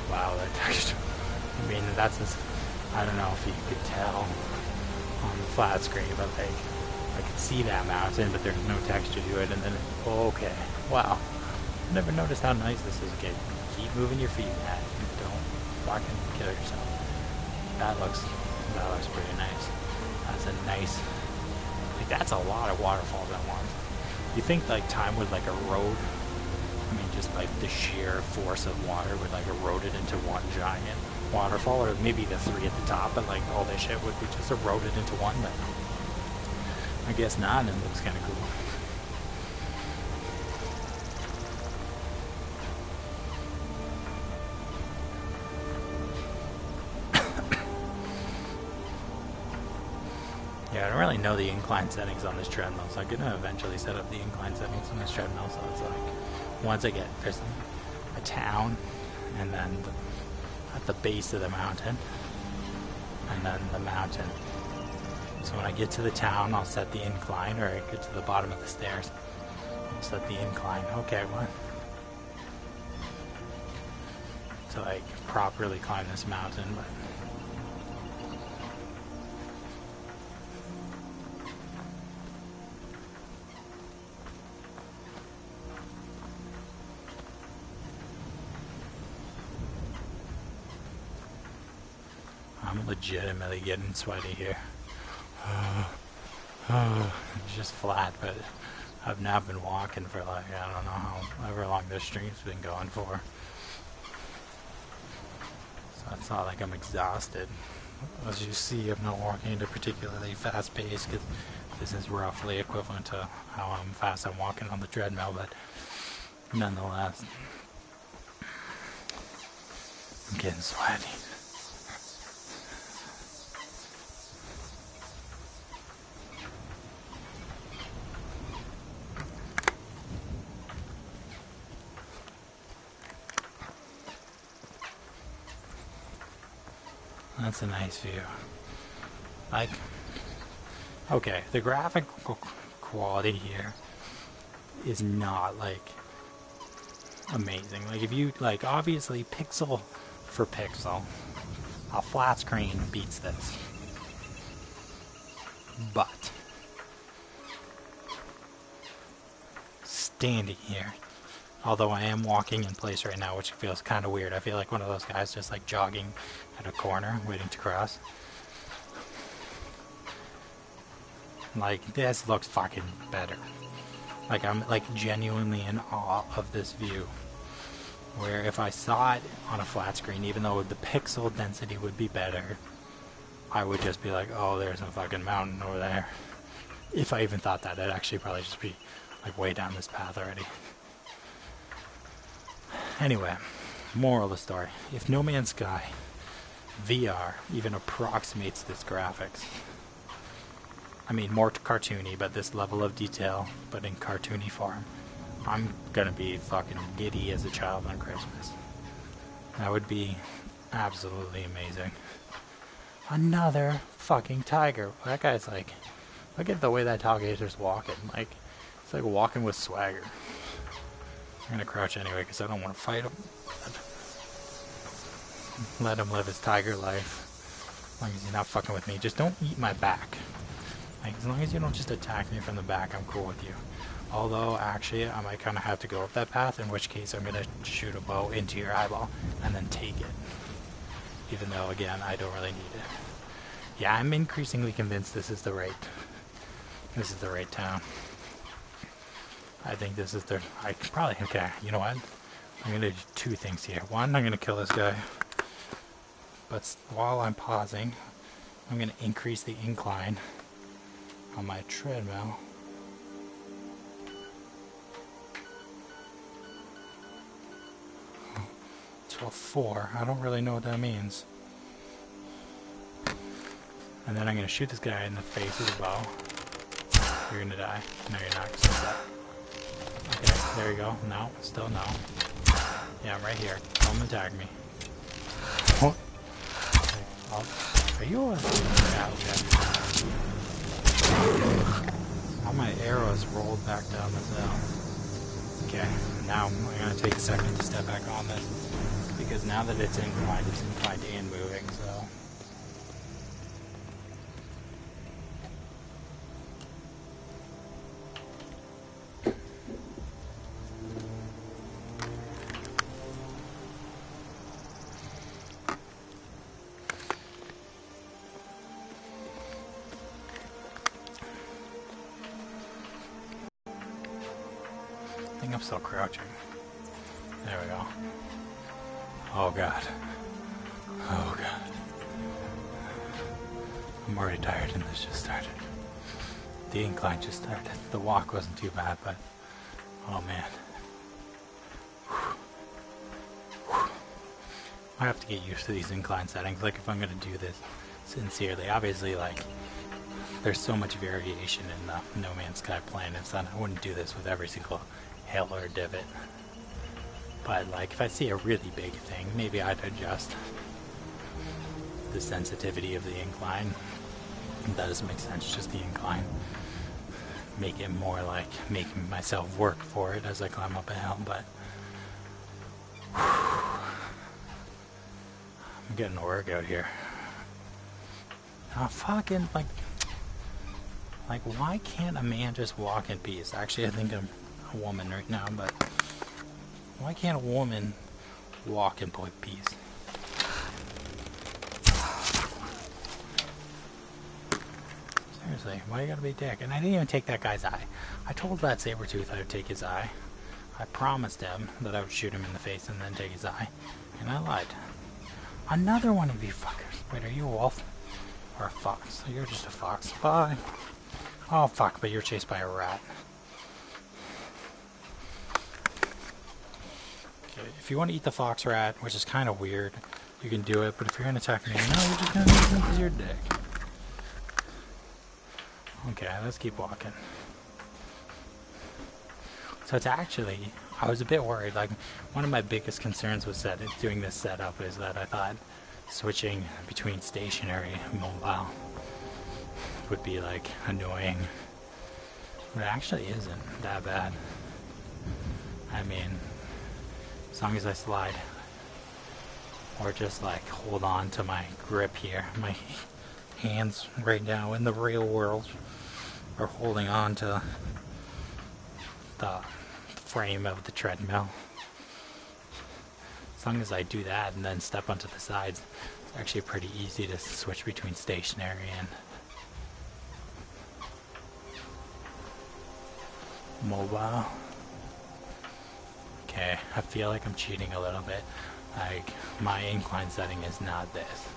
Wow, that texture. I mean, that's just, I don't know if you could tell on the flat screen, but like, I could see that mountain, but there's no texture to it, and then, okay, wow. I never noticed how nice this is. Okay, keep moving your feet, Matt. Don't fucking kill yourself. That looks pretty nice. That's a nice, like, that's a lot of waterfalls at once. You think, like, time would, like, erode? I mean, just, like, the sheer force of water would, like, erode it into one giant waterfall, or maybe the three at the top, but, like, all this shit would be just eroded into one, but I guess not, and it looks kind of cool. Yeah, I don't really know the incline settings on this treadmill, so I'm gonna eventually set up the incline settings on this treadmill, so it's like, once I get, there's a town, and then at the base of the mountain, and then the mountain. So when I get to the town, I'll set the incline, or I get to the bottom of the stairs, I'll set the incline. Okay, what? To like properly climb this mountain, but I'm legitimately getting sweaty here. It's just flat, but I've now been walking for like, I don't know however long this stream's been going for. So it's not like I'm exhausted. As you see, I'm not walking at a particularly fast pace, because this is roughly equivalent to how fast I'm walking on the treadmill, but nonetheless, I'm getting sweaty. That's a nice view. Like, okay, the graphical quality here is not, like, amazing. Like, if you, like, obviously, pixel for pixel, a flat screen beats this. But, standing here, although I am walking in place right now, which feels kind of weird. I feel like one of those guys just like jogging at a corner, waiting to cross. Like, this looks fucking better. Like, I'm like genuinely in awe of this view. Where if I saw it on a flat screen, even though the pixel density would be better, I would just be like, oh, there's a fucking mountain over there. If I even thought that, it'd actually probably just be like way down this path already. Anyway, moral of the story. If No Man's Sky VR even approximates this graphics, I mean, more cartoony, but this level of detail, but in cartoony form, I'm gonna be fucking giddy as a child on Christmas. That would be absolutely amazing. Another fucking tiger. That guy's like, look at the way that alligator's walking. Like, it's like walking with swagger. I'm gonna crouch anyway because I don't want to fight him. Let him live his tiger life. As long as he's not fucking with me. Just don't eat my back. Like, as long as you don't just attack me from the back, I'm cool with you. Although, actually, I might kind of have to go up that path, in which case I'm gonna shoot a bow into your eyeball and then take it. Even though, again, I don't really need it. Yeah, I'm increasingly convinced this is the right town. I think this is okay, you know what? I'm gonna do two things here. One, I'm gonna kill this guy. But while I'm pausing, I'm going to increase the incline on my treadmill. To a 4. I don't really know what that means. And then I'm going to shoot this guy in the face with a bow. You're going to die. No, you're not. Okay, there you go. No, still no. Yeah, I'm right here. Come attack me. Oh. Are you a... Yeah, okay. All my arrows rolled back down this hill. Okay, now I'm going to take a second to step back on this. Because now that it's inclined and moving, so... I think I'm still crouching. There we go. Oh god. Oh god. I'm already tired and this just started. The incline just started. The walk wasn't too bad, but oh man. I have to get used to these incline settings. Like if I'm gonna do this sincerely, obviously like there's so much variation in the No Man's Sky planets that I wouldn't do this with every single hill or divot. But like if I see a really big thing, maybe I'd adjust the sensitivity of the incline. That doesn't make sense, just the incline. Make it more like making myself work for it as I climb up a hill, but I'm getting a workout here. Oh fucking like why can't a man just walk in peace? Actually I think I'm a woman right now, but why can't a woman walk in peace? Seriously, why you gotta be a dick? And I didn't even take that guy's eye. I told that saber-tooth I would take his eye. I promised him that I would shoot him in the face and then take his eye. And I lied. Another one of you fuckers. Wait, are you a wolf? Or a fox? You're just a fox. Bye. Oh fuck, but you're chased by a rat. Okay, if you want to eat the fox rat, which is kind of weird, you can do it, but if you're going to attack me, no, you're just going to eat me because you're a dick. Okay, let's keep walking. So it's actually, I was a bit worried, like, one of my biggest concerns was that doing this setup is that I thought switching between stationary and mobile would be, like, annoying. But it actually isn't that bad. I mean, as long as I slide, or just, like, hold on to my grip here, my hands right now in the real world are holding on to the frame of the treadmill. As long as I do that and then step onto the sides, it's actually pretty easy to switch between stationary and mobile. Okay, I feel like I'm cheating a little bit. Like, my incline setting is not this.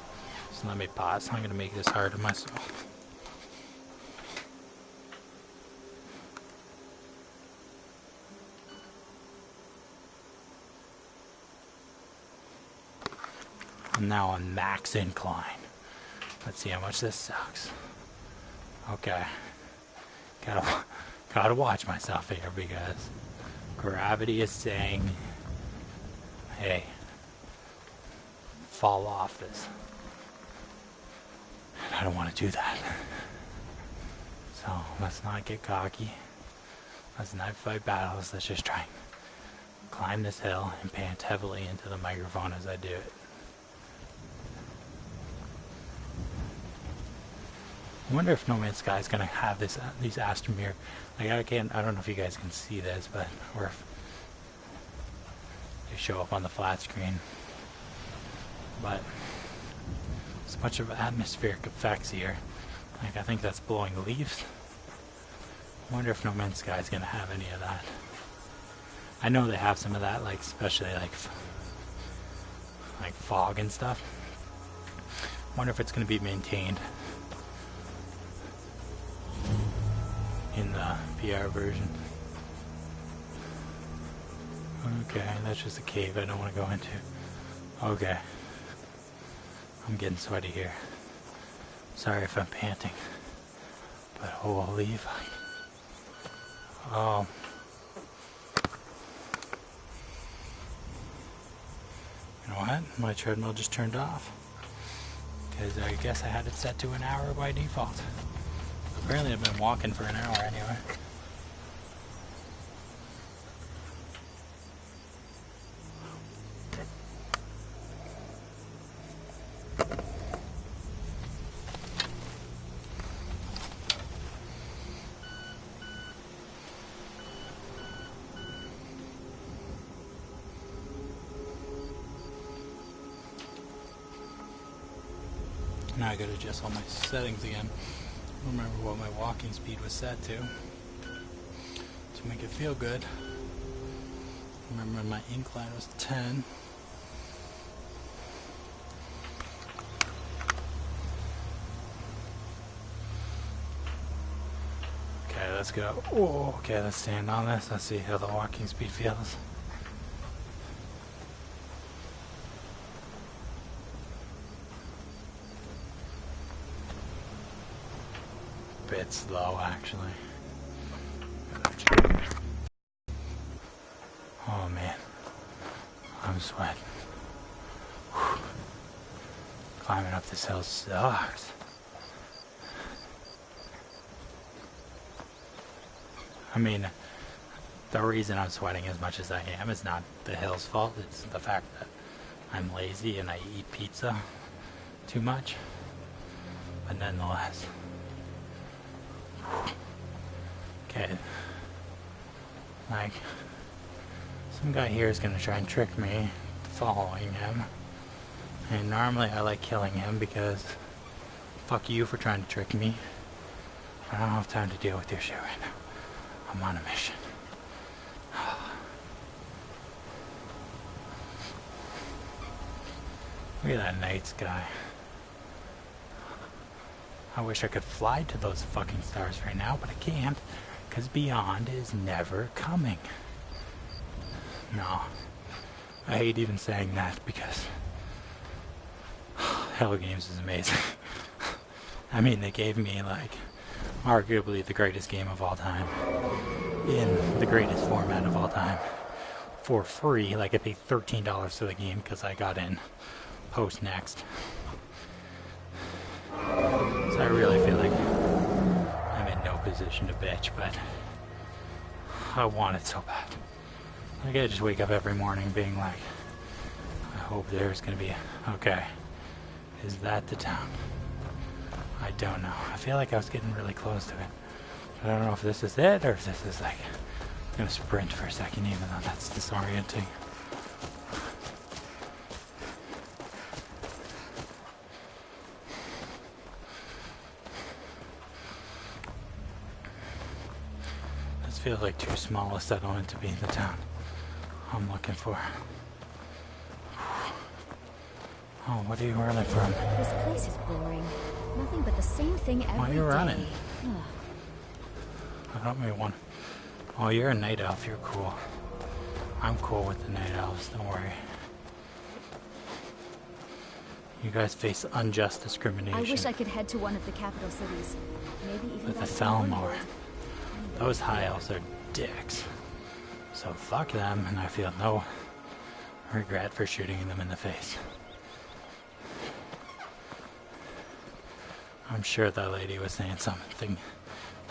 So let me pause. I'm going to make this hard on myself. I'm now on max incline. Let's see how much this sucks. Okay. Gotta watch myself here because gravity is saying, hey, fall off this. And I don't want to do that. So let's not get cocky. Let's not fight battles. Let's just try and climb this hill and pant heavily into the microphone as I do it. I wonder if No Man's Sky is gonna have these astromere. Like I don't know if you guys can see this, but or if they show up on the flat screen. But there's a bunch of atmospheric effects here. Like I think that's blowing leaves. I wonder if No Man's Sky is gonna have any of that. I know they have some of that, like especially like fog and stuff. I wonder if it's gonna be maintained. in the VR version. Okay, that's just a cave I don't want to go into. Okay. I'm getting sweaty here. Sorry if I'm panting. But holy fuck. Oh. You know what? My treadmill just turned off. Because I guess I had it set to an hour by default. Apparently I've been walking for an hour anyway. Now I gotta adjust all my settings again. Remember what my walking speed was set to make it feel good. Remember my incline was 10. Okay, let's go. Oh, okay, let's stand on this. Let's see how the walking speed feels. Bit slow actually. Oh man, I'm sweating. Whew. Climbing up this hill sucks. I mean, the reason I'm sweating as much as I am is not the hill's fault, it's the fact that I'm lazy and I eat pizza too much. But nonetheless. Okay. Like, some guy here is gonna try and trick me following him. And normally I like killing him because fuck you for trying to trick me. I don't have time to deal with your shit right now. I'm on a mission. Look at that night sky. I wish I could fly to those fucking stars right now, but I can't, because beyond is never coming. No. I hate even saying that because Hello Games is amazing. I mean, they gave me, like, arguably the greatest game of all time, in the greatest format of all time, for free. Like, I paid $13 for the game because I got in post next. So I really feel like I'm in no position to bitch, but I want it so bad. Like, I just wake up every morning being like, I hope there's gonna be okay. Is that the town? I don't know. I feel like I was getting really close to it. But I don't know if this is it or if this is like, I'm gonna sprint for a second even though that's disorienting. This feels like too small a settlement to be in the town I'm looking for. Oh, what are you running from? This place is boring. Nothing but the same thing every day. Why are you running? I don't mean one. Oh, you're a night elf. You're cool. I'm cool with the night elves. Don't worry. You guys face unjust discrimination. I wish I could head to one of the capital cities. Maybe even With the back to Thalmor. Warlord. Those high elves are dicks. So fuck them, and I feel no regret for shooting them in the face. I'm sure that lady was saying something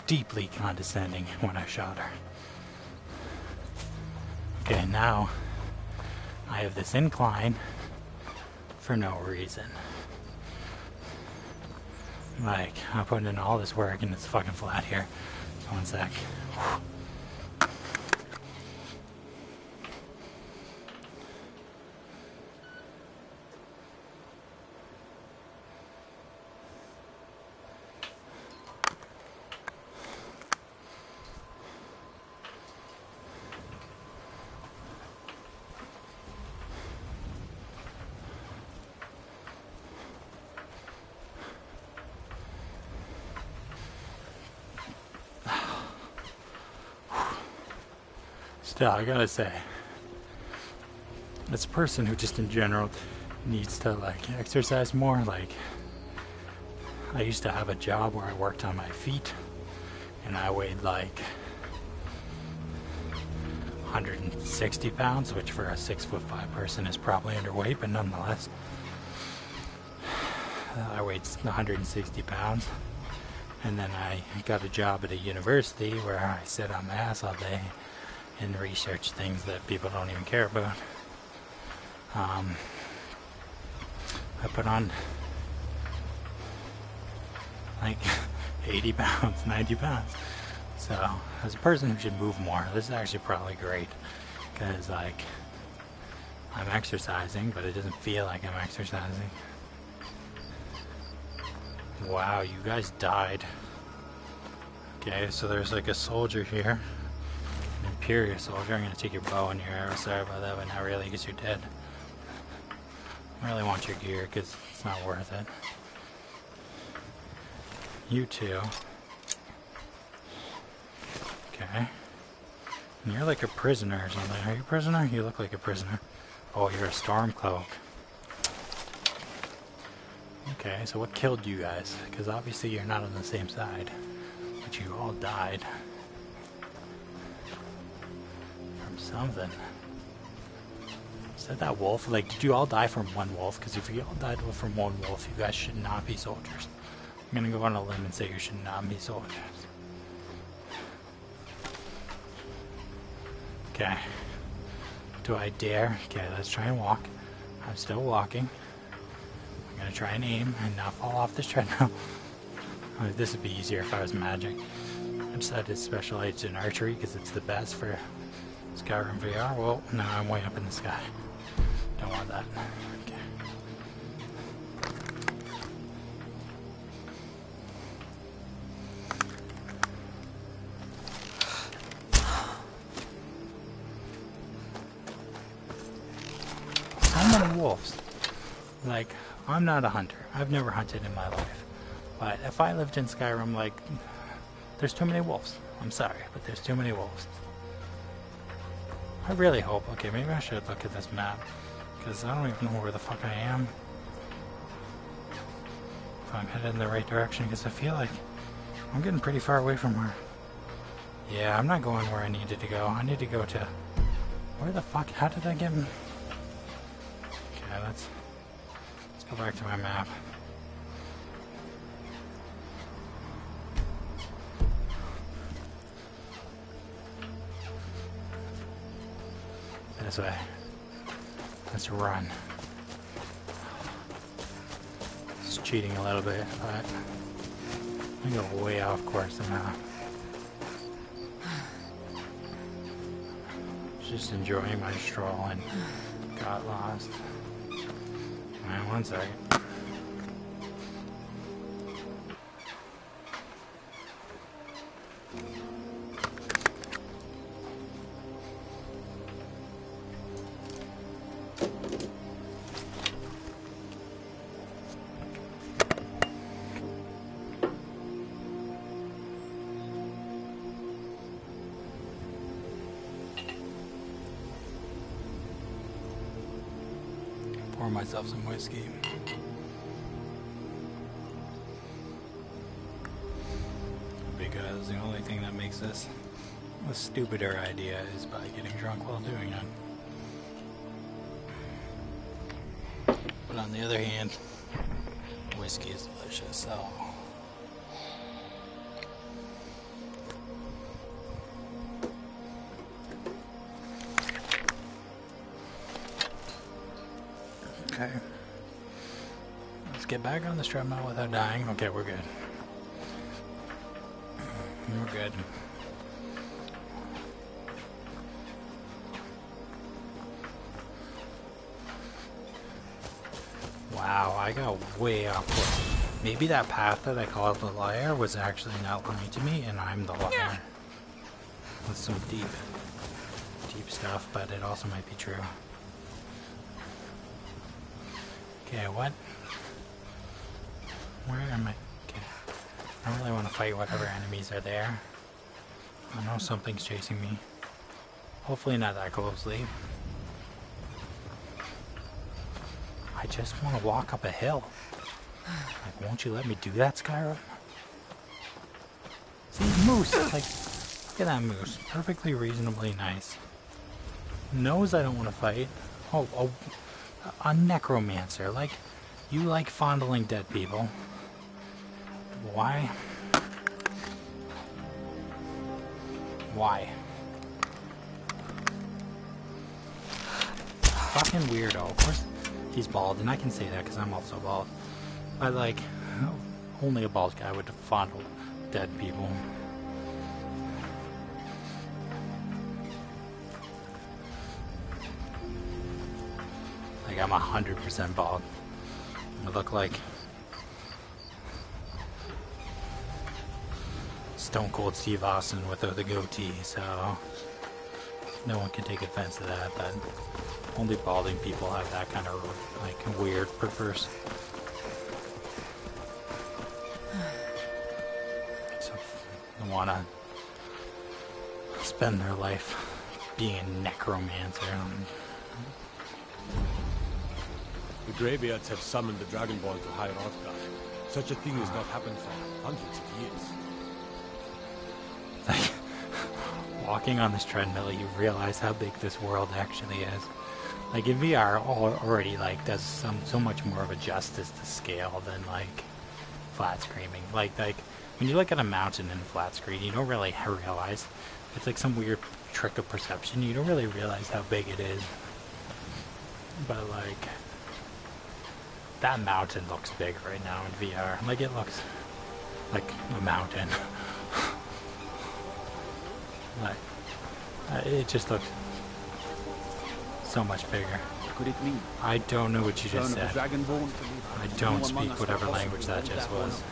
deeply condescending when I shot her. Okay, now I have this incline for no reason. Like, I'm putting in all this work and it's fucking flat here. So one sec. Still, I gotta say, as a person who just in general needs to like exercise more, like I used to have a job where I worked on my feet and I weighed like 160 pounds, which for a 6'5" person is probably underweight, but nonetheless, I weighed 160 pounds. And then I got a job at a university where I sit on my ass all day and research things that people don't even care about. I put on like 80 pounds, 90 pounds. So, as a person who should move more, this is actually probably great. Because, like, I'm exercising, but it doesn't feel like I'm exercising. Wow, you guys died. Okay, so there's like a soldier here. An Imperial soldier. I'm gonna take your bow and your arrow. Sorry about that, but not really, because you're dead. I really want your gear, because it's not worth it. You two. Okay. And you're like a prisoner or something. Are you a prisoner? You look like a prisoner. Oh, you're a Stormcloak. Okay, so what killed you guys? Because obviously you're not on the same side. But you all died. From something. Is that wolf? Like, did you all die from one wolf? Because if you all died from one wolf, you guys should not be soldiers. I'm gonna go on a limb and say you should not be soldiers. Okay. Do I dare? Okay, let's try and walk. I'm still walking. I'm gonna try and aim and not fall off this treadmill. This would be easier if I was magic. I decided to specialize in archery because it's the best for Skyrim VR. Well, no, I'm way up in the sky. Don't want that. Okay. So many wolves. Like, I'm not a hunter. I've never hunted in my life. But if I lived in Skyrim, like, there's too many wolves. I'm sorry, but there's too many wolves. I really hope. Okay, maybe I should look at this map. Because I don't even know where the fuck I am. If I'm headed in the right direction, because I feel like I'm getting pretty far away from her. Yeah, I'm not going where I needed to go. I need to go to... Where the fuck? How did I get... Okay, let's go back to my map. This way. Let's run. It's cheating a little bit, but I go way off course somehow. Just enjoying my stroll and got lost. Alright, one second. Pour myself some whiskey. Because the only thing that makes this a stupider idea is by getting drunk while doing it. But on the other hand, whiskey is delicious, so... Okay. Let's get back on this treadmill without dying. Okay, we're good. We're good. Wow, I got way off course. Maybe that path that I called the liar was actually not lying to me, and I'm the liar. With some deep stuff, but it also might be true. Okay, what? Where am I? Okay. I don't really want to fight whatever enemies are there. I know something's chasing me. Hopefully not that closely. I just want to walk up a hill. Like, won't you let me do that, Skyrim? See, moose. Like, look at that moose. Perfectly reasonably nice. Knows I don't want to fight. Oh, a necromancer. Like, you like fondling dead people. Why? Why? Fucking weirdo. Of course, he's bald, and I can say that because I'm also bald. But, like, only a bald guy would fondle dead people. Like, I'm 100% bald. I look like Stone Cold Steve Austin without the goatee, so no one can take offense to that, but only balding people have that kind of, like, weird, perverse. So, they want to spend their life being a necromancer. The Greybeards have summoned the Dragonborn to High Hrothgar. Such a thing has not happened for hundreds of years. Like, walking on this treadmill, you realize how big this world actually is. Like, in VR, already, like, does so much more of a justice to scale than, like, flat screening. Like, when you look at a mountain in a flat screen, you don't really realize. It's like some weird trick of perception. You don't really realize how big it is. But, like, that mountain looks big right now in VR. Like, it looks like a mountain. Like, it just looks so much bigger. What could it mean? I don't know what you just Return of said. the Dragonborn? I don't speak whatever language that just was.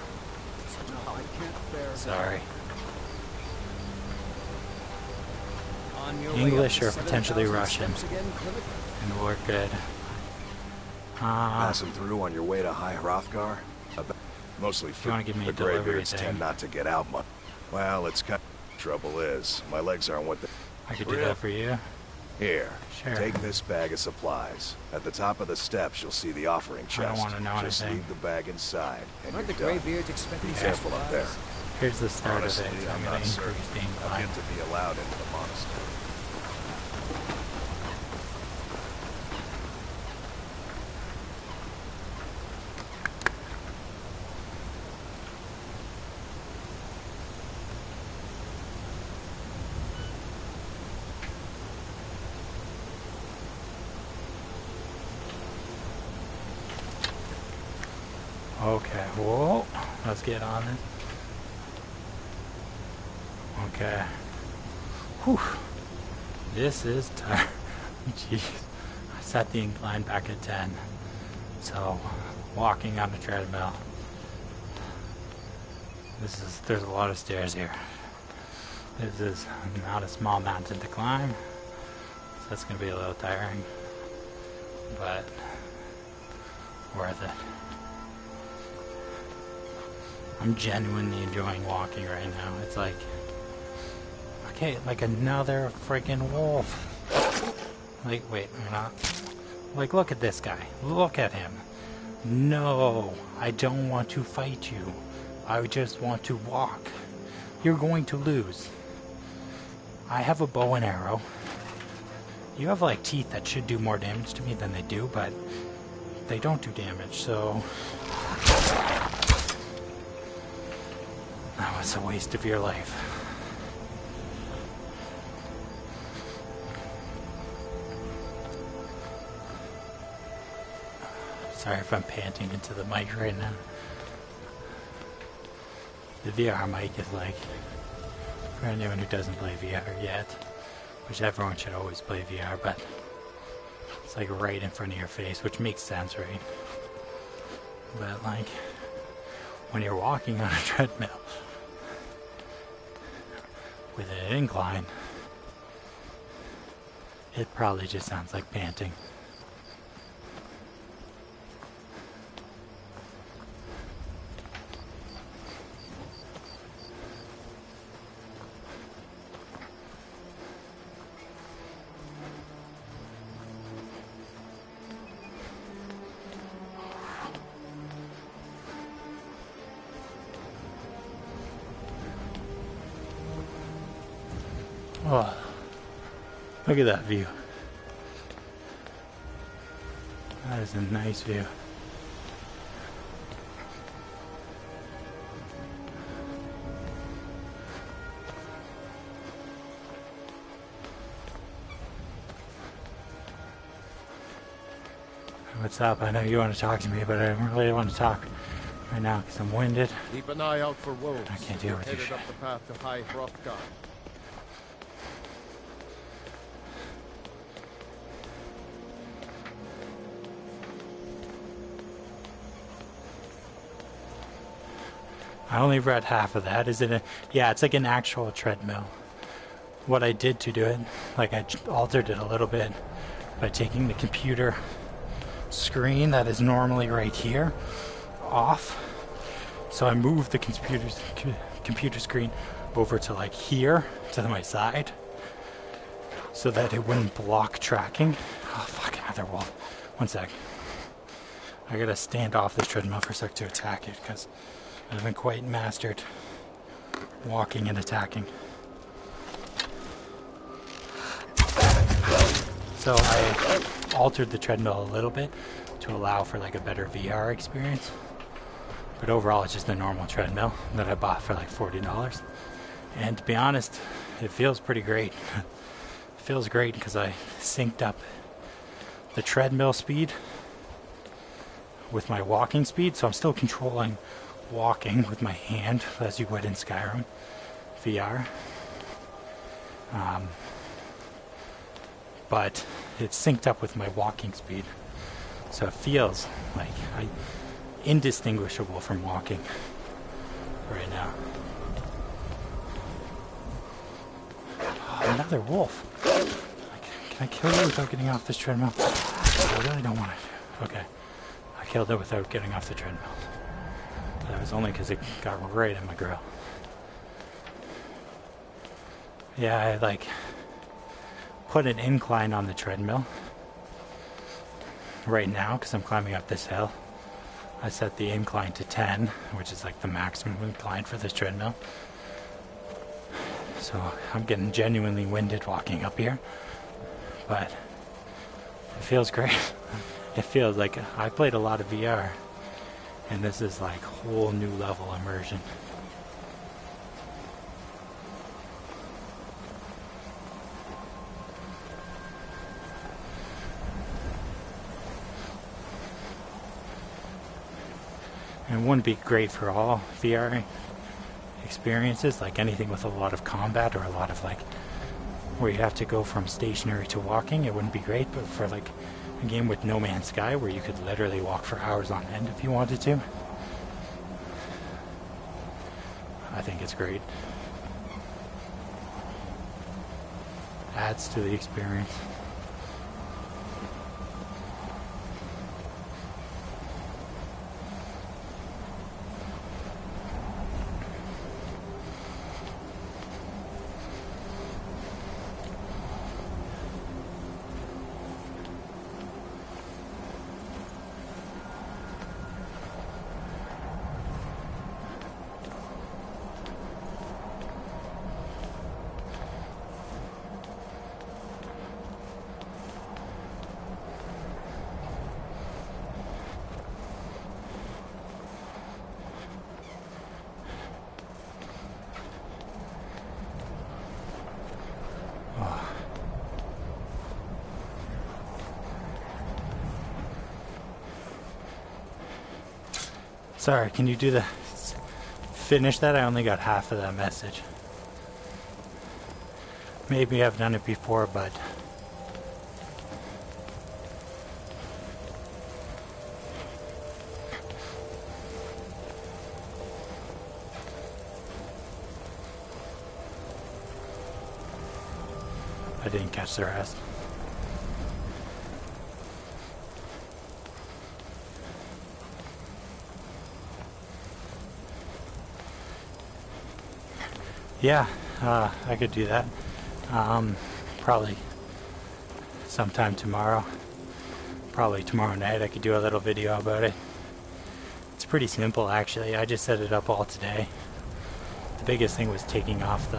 Sorry. English or potentially Russian. And we're good. Passing through on your way to High Hrothgar? Mostly If you want to give me a the delivery Greybeards thing, tend not to get out much. Well, it's kind of... Trouble is, my legs aren't what they... I could do that for you. Here, Sure. take this bag of supplies. At the top of the steps, you'll see the offering chest. I don't want to know Just anything. leave the bag inside, and Aren't the you're done. Greybeards expecting Be careful up there. Here's the start Honestly, of it. So I'm I'm not going to certain increase the I'll incline. get to be allowed into the monastery. Okay, whoa. Let's get on it. Okay. Whew. This is tight. Jeez. I set the incline back at 10. So, walking on the treadmill. There's a lot of stairs here. This is not a small mountain to climb. So that's going to be a little tiring. But, worth it. I'm genuinely enjoying walking right now. It's like, okay, like another freaking wolf. Like, wait, I'm not. Like, look at this guy. Look at him. No, I don't want to fight you. I just want to walk. You're going to lose. I have a bow and arrow. You have, like, teeth that should do more damage to me than they do, but they don't do damage, so... That was a waste of your life. Sorry if I'm panting into the mic right now. The VR mic is like, for anyone who doesn't play VR yet, which everyone should always play VR, but it's like right in front of your face, which makes sense, right? But like, when you're walking on a treadmill with an incline, it probably just sounds like panting. Oh, look at that view. That is a nice view. What's up? I know you want to talk to me, but I don't really want to talk right now because I'm winded. Keep an eye out for wolves. I can't deal with We're your headed shit. up the path to High Hrothgar. I only read half of that. Is it a... Yeah, it's like an actual treadmill. What I did to do it, like I altered it a little bit by taking the computer screen that is normally right here off. So I moved the computer screen over to like here to my side so that it wouldn't block tracking. Oh, fuck, another wolf. One sec. I gotta stand off this treadmill for a sec to attack it because I haven't quite mastered walking and attacking. So I altered the treadmill a little bit to allow for like a better VR experience. But overall it's just a normal treadmill that I bought for like $40. And to be honest, it feels pretty great. It feels great because I synced up the treadmill speed with my walking speed, so I'm still controlling walking with my hand as you would in Skyrim VR. But it's synced up with my walking speed, so it feels like indistinguishable from walking right now. Oh, another wolf. Can I kill you without getting off this treadmill? I really don't want to. Okay, I killed it without getting off the treadmill. That was only because it got right in my grill. Yeah, I like put an incline on the treadmill right now because I'm climbing up this hill. I set the incline to 10, which is like the maximum incline for this treadmill. So I'm getting genuinely winded walking up here, but it feels great. It feels like I played a lot of VR, and this is like whole new level immersion. And it wouldn't be great for all VR experiences, like anything with a lot of combat or a lot of like where you have to go from stationary to walking. It wouldn't be great, but for like a game with No Man's Sky where you could literally walk for hours on end if you wanted to, I think it's great. Adds to the experience. Sorry, can you do the finish that? I only got half of that message. Maybe I've done it before, but I didn't catch the rest. Yeah, I could do that. Probably sometime tomorrow. Probably tomorrow night I could do a little video about it. It's pretty simple actually. I just set it up all today. The biggest thing was taking off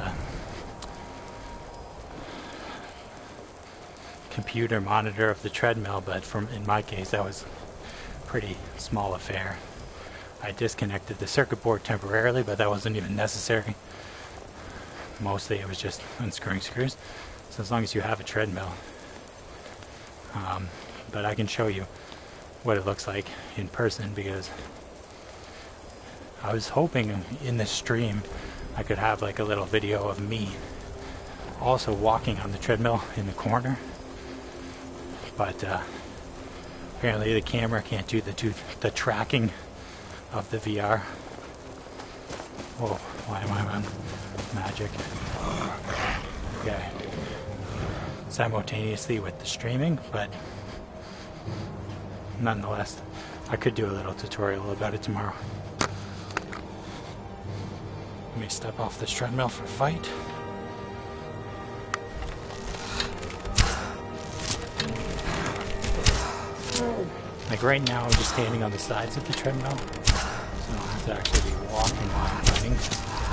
computer monitor of the treadmill, but in my case that was a pretty small affair. I disconnected the circuit board temporarily, but that wasn't even necessary. Mostly it was just unscrewing screws. So as long as you have a treadmill. But I can show you what it looks like in person, because I was hoping in this stream I could have like a little video of me also walking on the treadmill in the corner, but apparently the camera can't do the tracking of the VR. Whoa, why am I on magic? Okay. Simultaneously with the streaming, but nonetheless, I could do a little tutorial about it tomorrow. Let me step off this treadmill for a fight. Like right now, I'm just standing on the sides of the treadmill, so I don't have to actually be walking while I'm fighting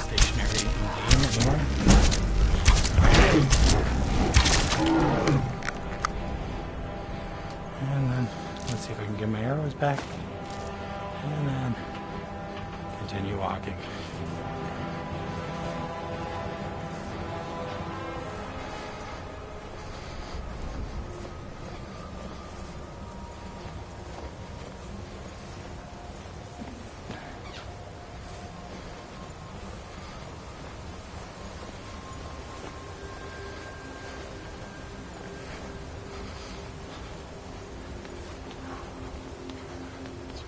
stationary in game anymore. And then, let's see if I can get my arrows back, and then continue walking.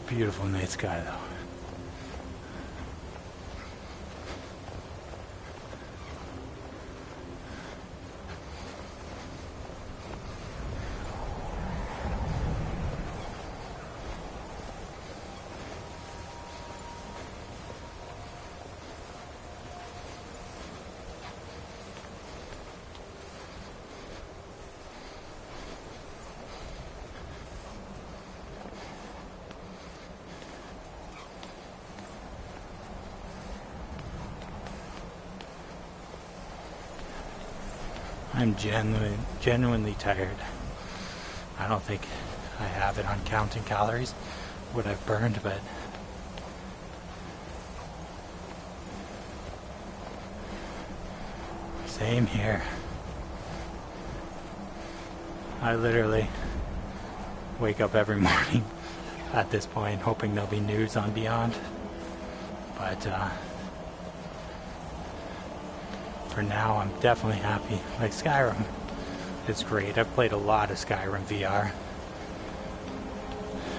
Beautiful night sky though. I'm genuinely tired. I don't think I have it on counting calories, what I've burned, but same here. I literally wake up every morning at this point hoping there'll be news on Beyond, but for now, I'm definitely happy. Like Skyrim, it's great. I've played a lot of Skyrim VR.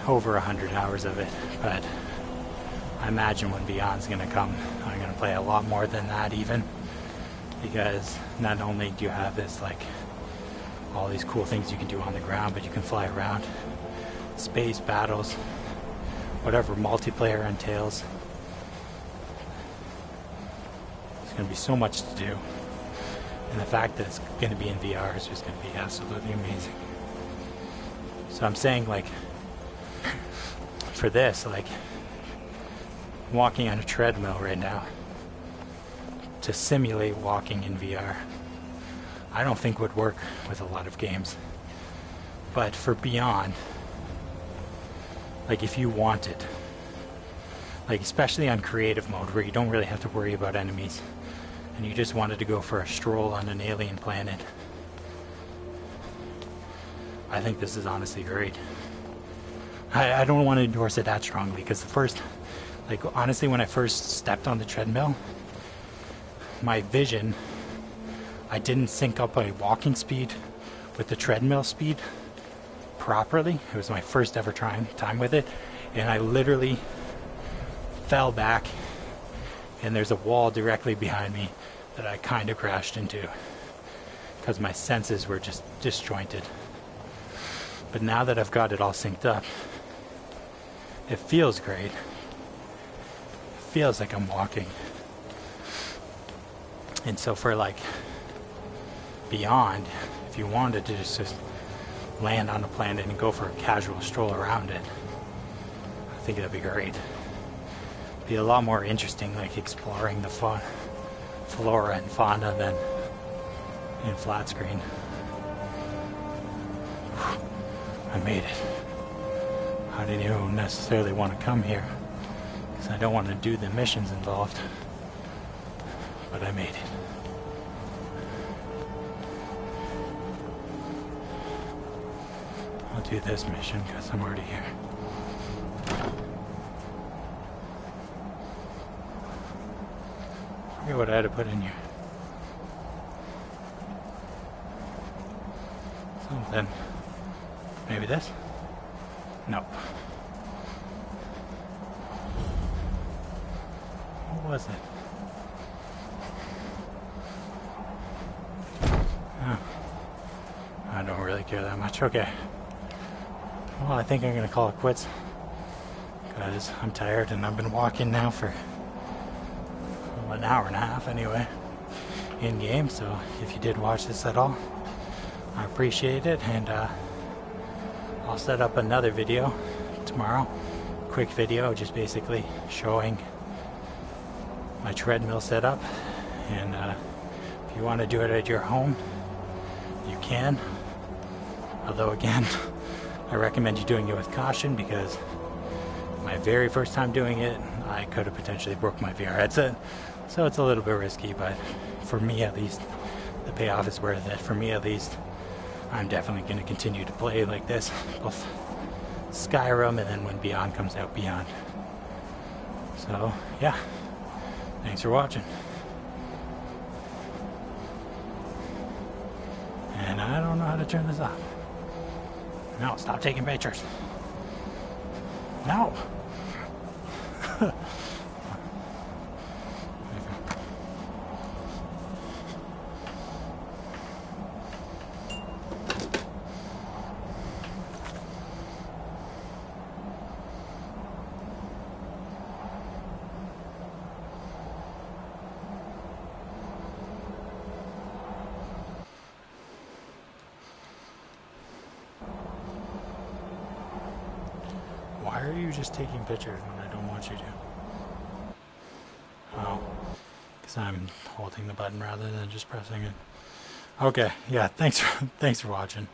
Over 100 hours of it. But I imagine when Beyond's going to come, I'm going to play a lot more than that even. Because not only do you have this, like, all these cool things you can do on the ground, but you can fly around. Space battles, whatever multiplayer entails. Going to be so much to do, and the fact that it's going to be in VR is just going to be absolutely amazing. So I'm saying, like, for this, like, walking on a treadmill right now to simulate walking in VR, I don't think would work with a lot of games. But for Beyond, like, if you want it, like, especially on creative mode where you don't really have to worry about enemies and you just wanted to go for a stroll on an alien planet, I think this is honestly great. I don't want to endorse it that strongly, because the first, like, honestly, when I first stepped on the treadmill, my vision, I didn't sync up my walking speed with the treadmill speed properly. It was my first ever time with it, and I literally fell back, and there's a wall directly behind me that I kind of crashed into because my senses were just disjointed. But now that I've got it all synced up, it feels great. It feels like I'm walking. And so for, like, Beyond, if you wanted to just land on a planet and go for a casual stroll around it, I think that'd be great. Be a lot more interesting, like exploring the flora and fauna than in flat screen. I made it. I didn't even necessarily want to come here, because I don't want to do the missions involved. But I made it. I'll do this mission, because I'm already here. I forget what I had to put in here. Something. Maybe this? Nope. What was it? Oh. I don't really care that much. Okay. Well, I think I'm gonna call it quits, because I'm tired and I've been walking now for an hour and a half anyway in game. So if you did watch this at all, I appreciate it, and I'll set up another video tomorrow. Quick video, just basically showing my treadmill setup. And if you want to do it at your home, you can. Although again, I recommend you doing it with caution, because my very first time doing it, I could have potentially broke my VR headset. So it's a little bit risky, but for me at least, the payoff is worth it. For me at least, I'm definitely going to continue to play like this, both Skyrim and then when Beyond comes out, Beyond. So, yeah. Thanks for watching. And I don't know how to turn this off. No, stop taking pictures. No. Why are you just taking pictures when I don't want you to? Oh, because I'm holding the button rather than just pressing it. Okay, yeah, thanks for watching.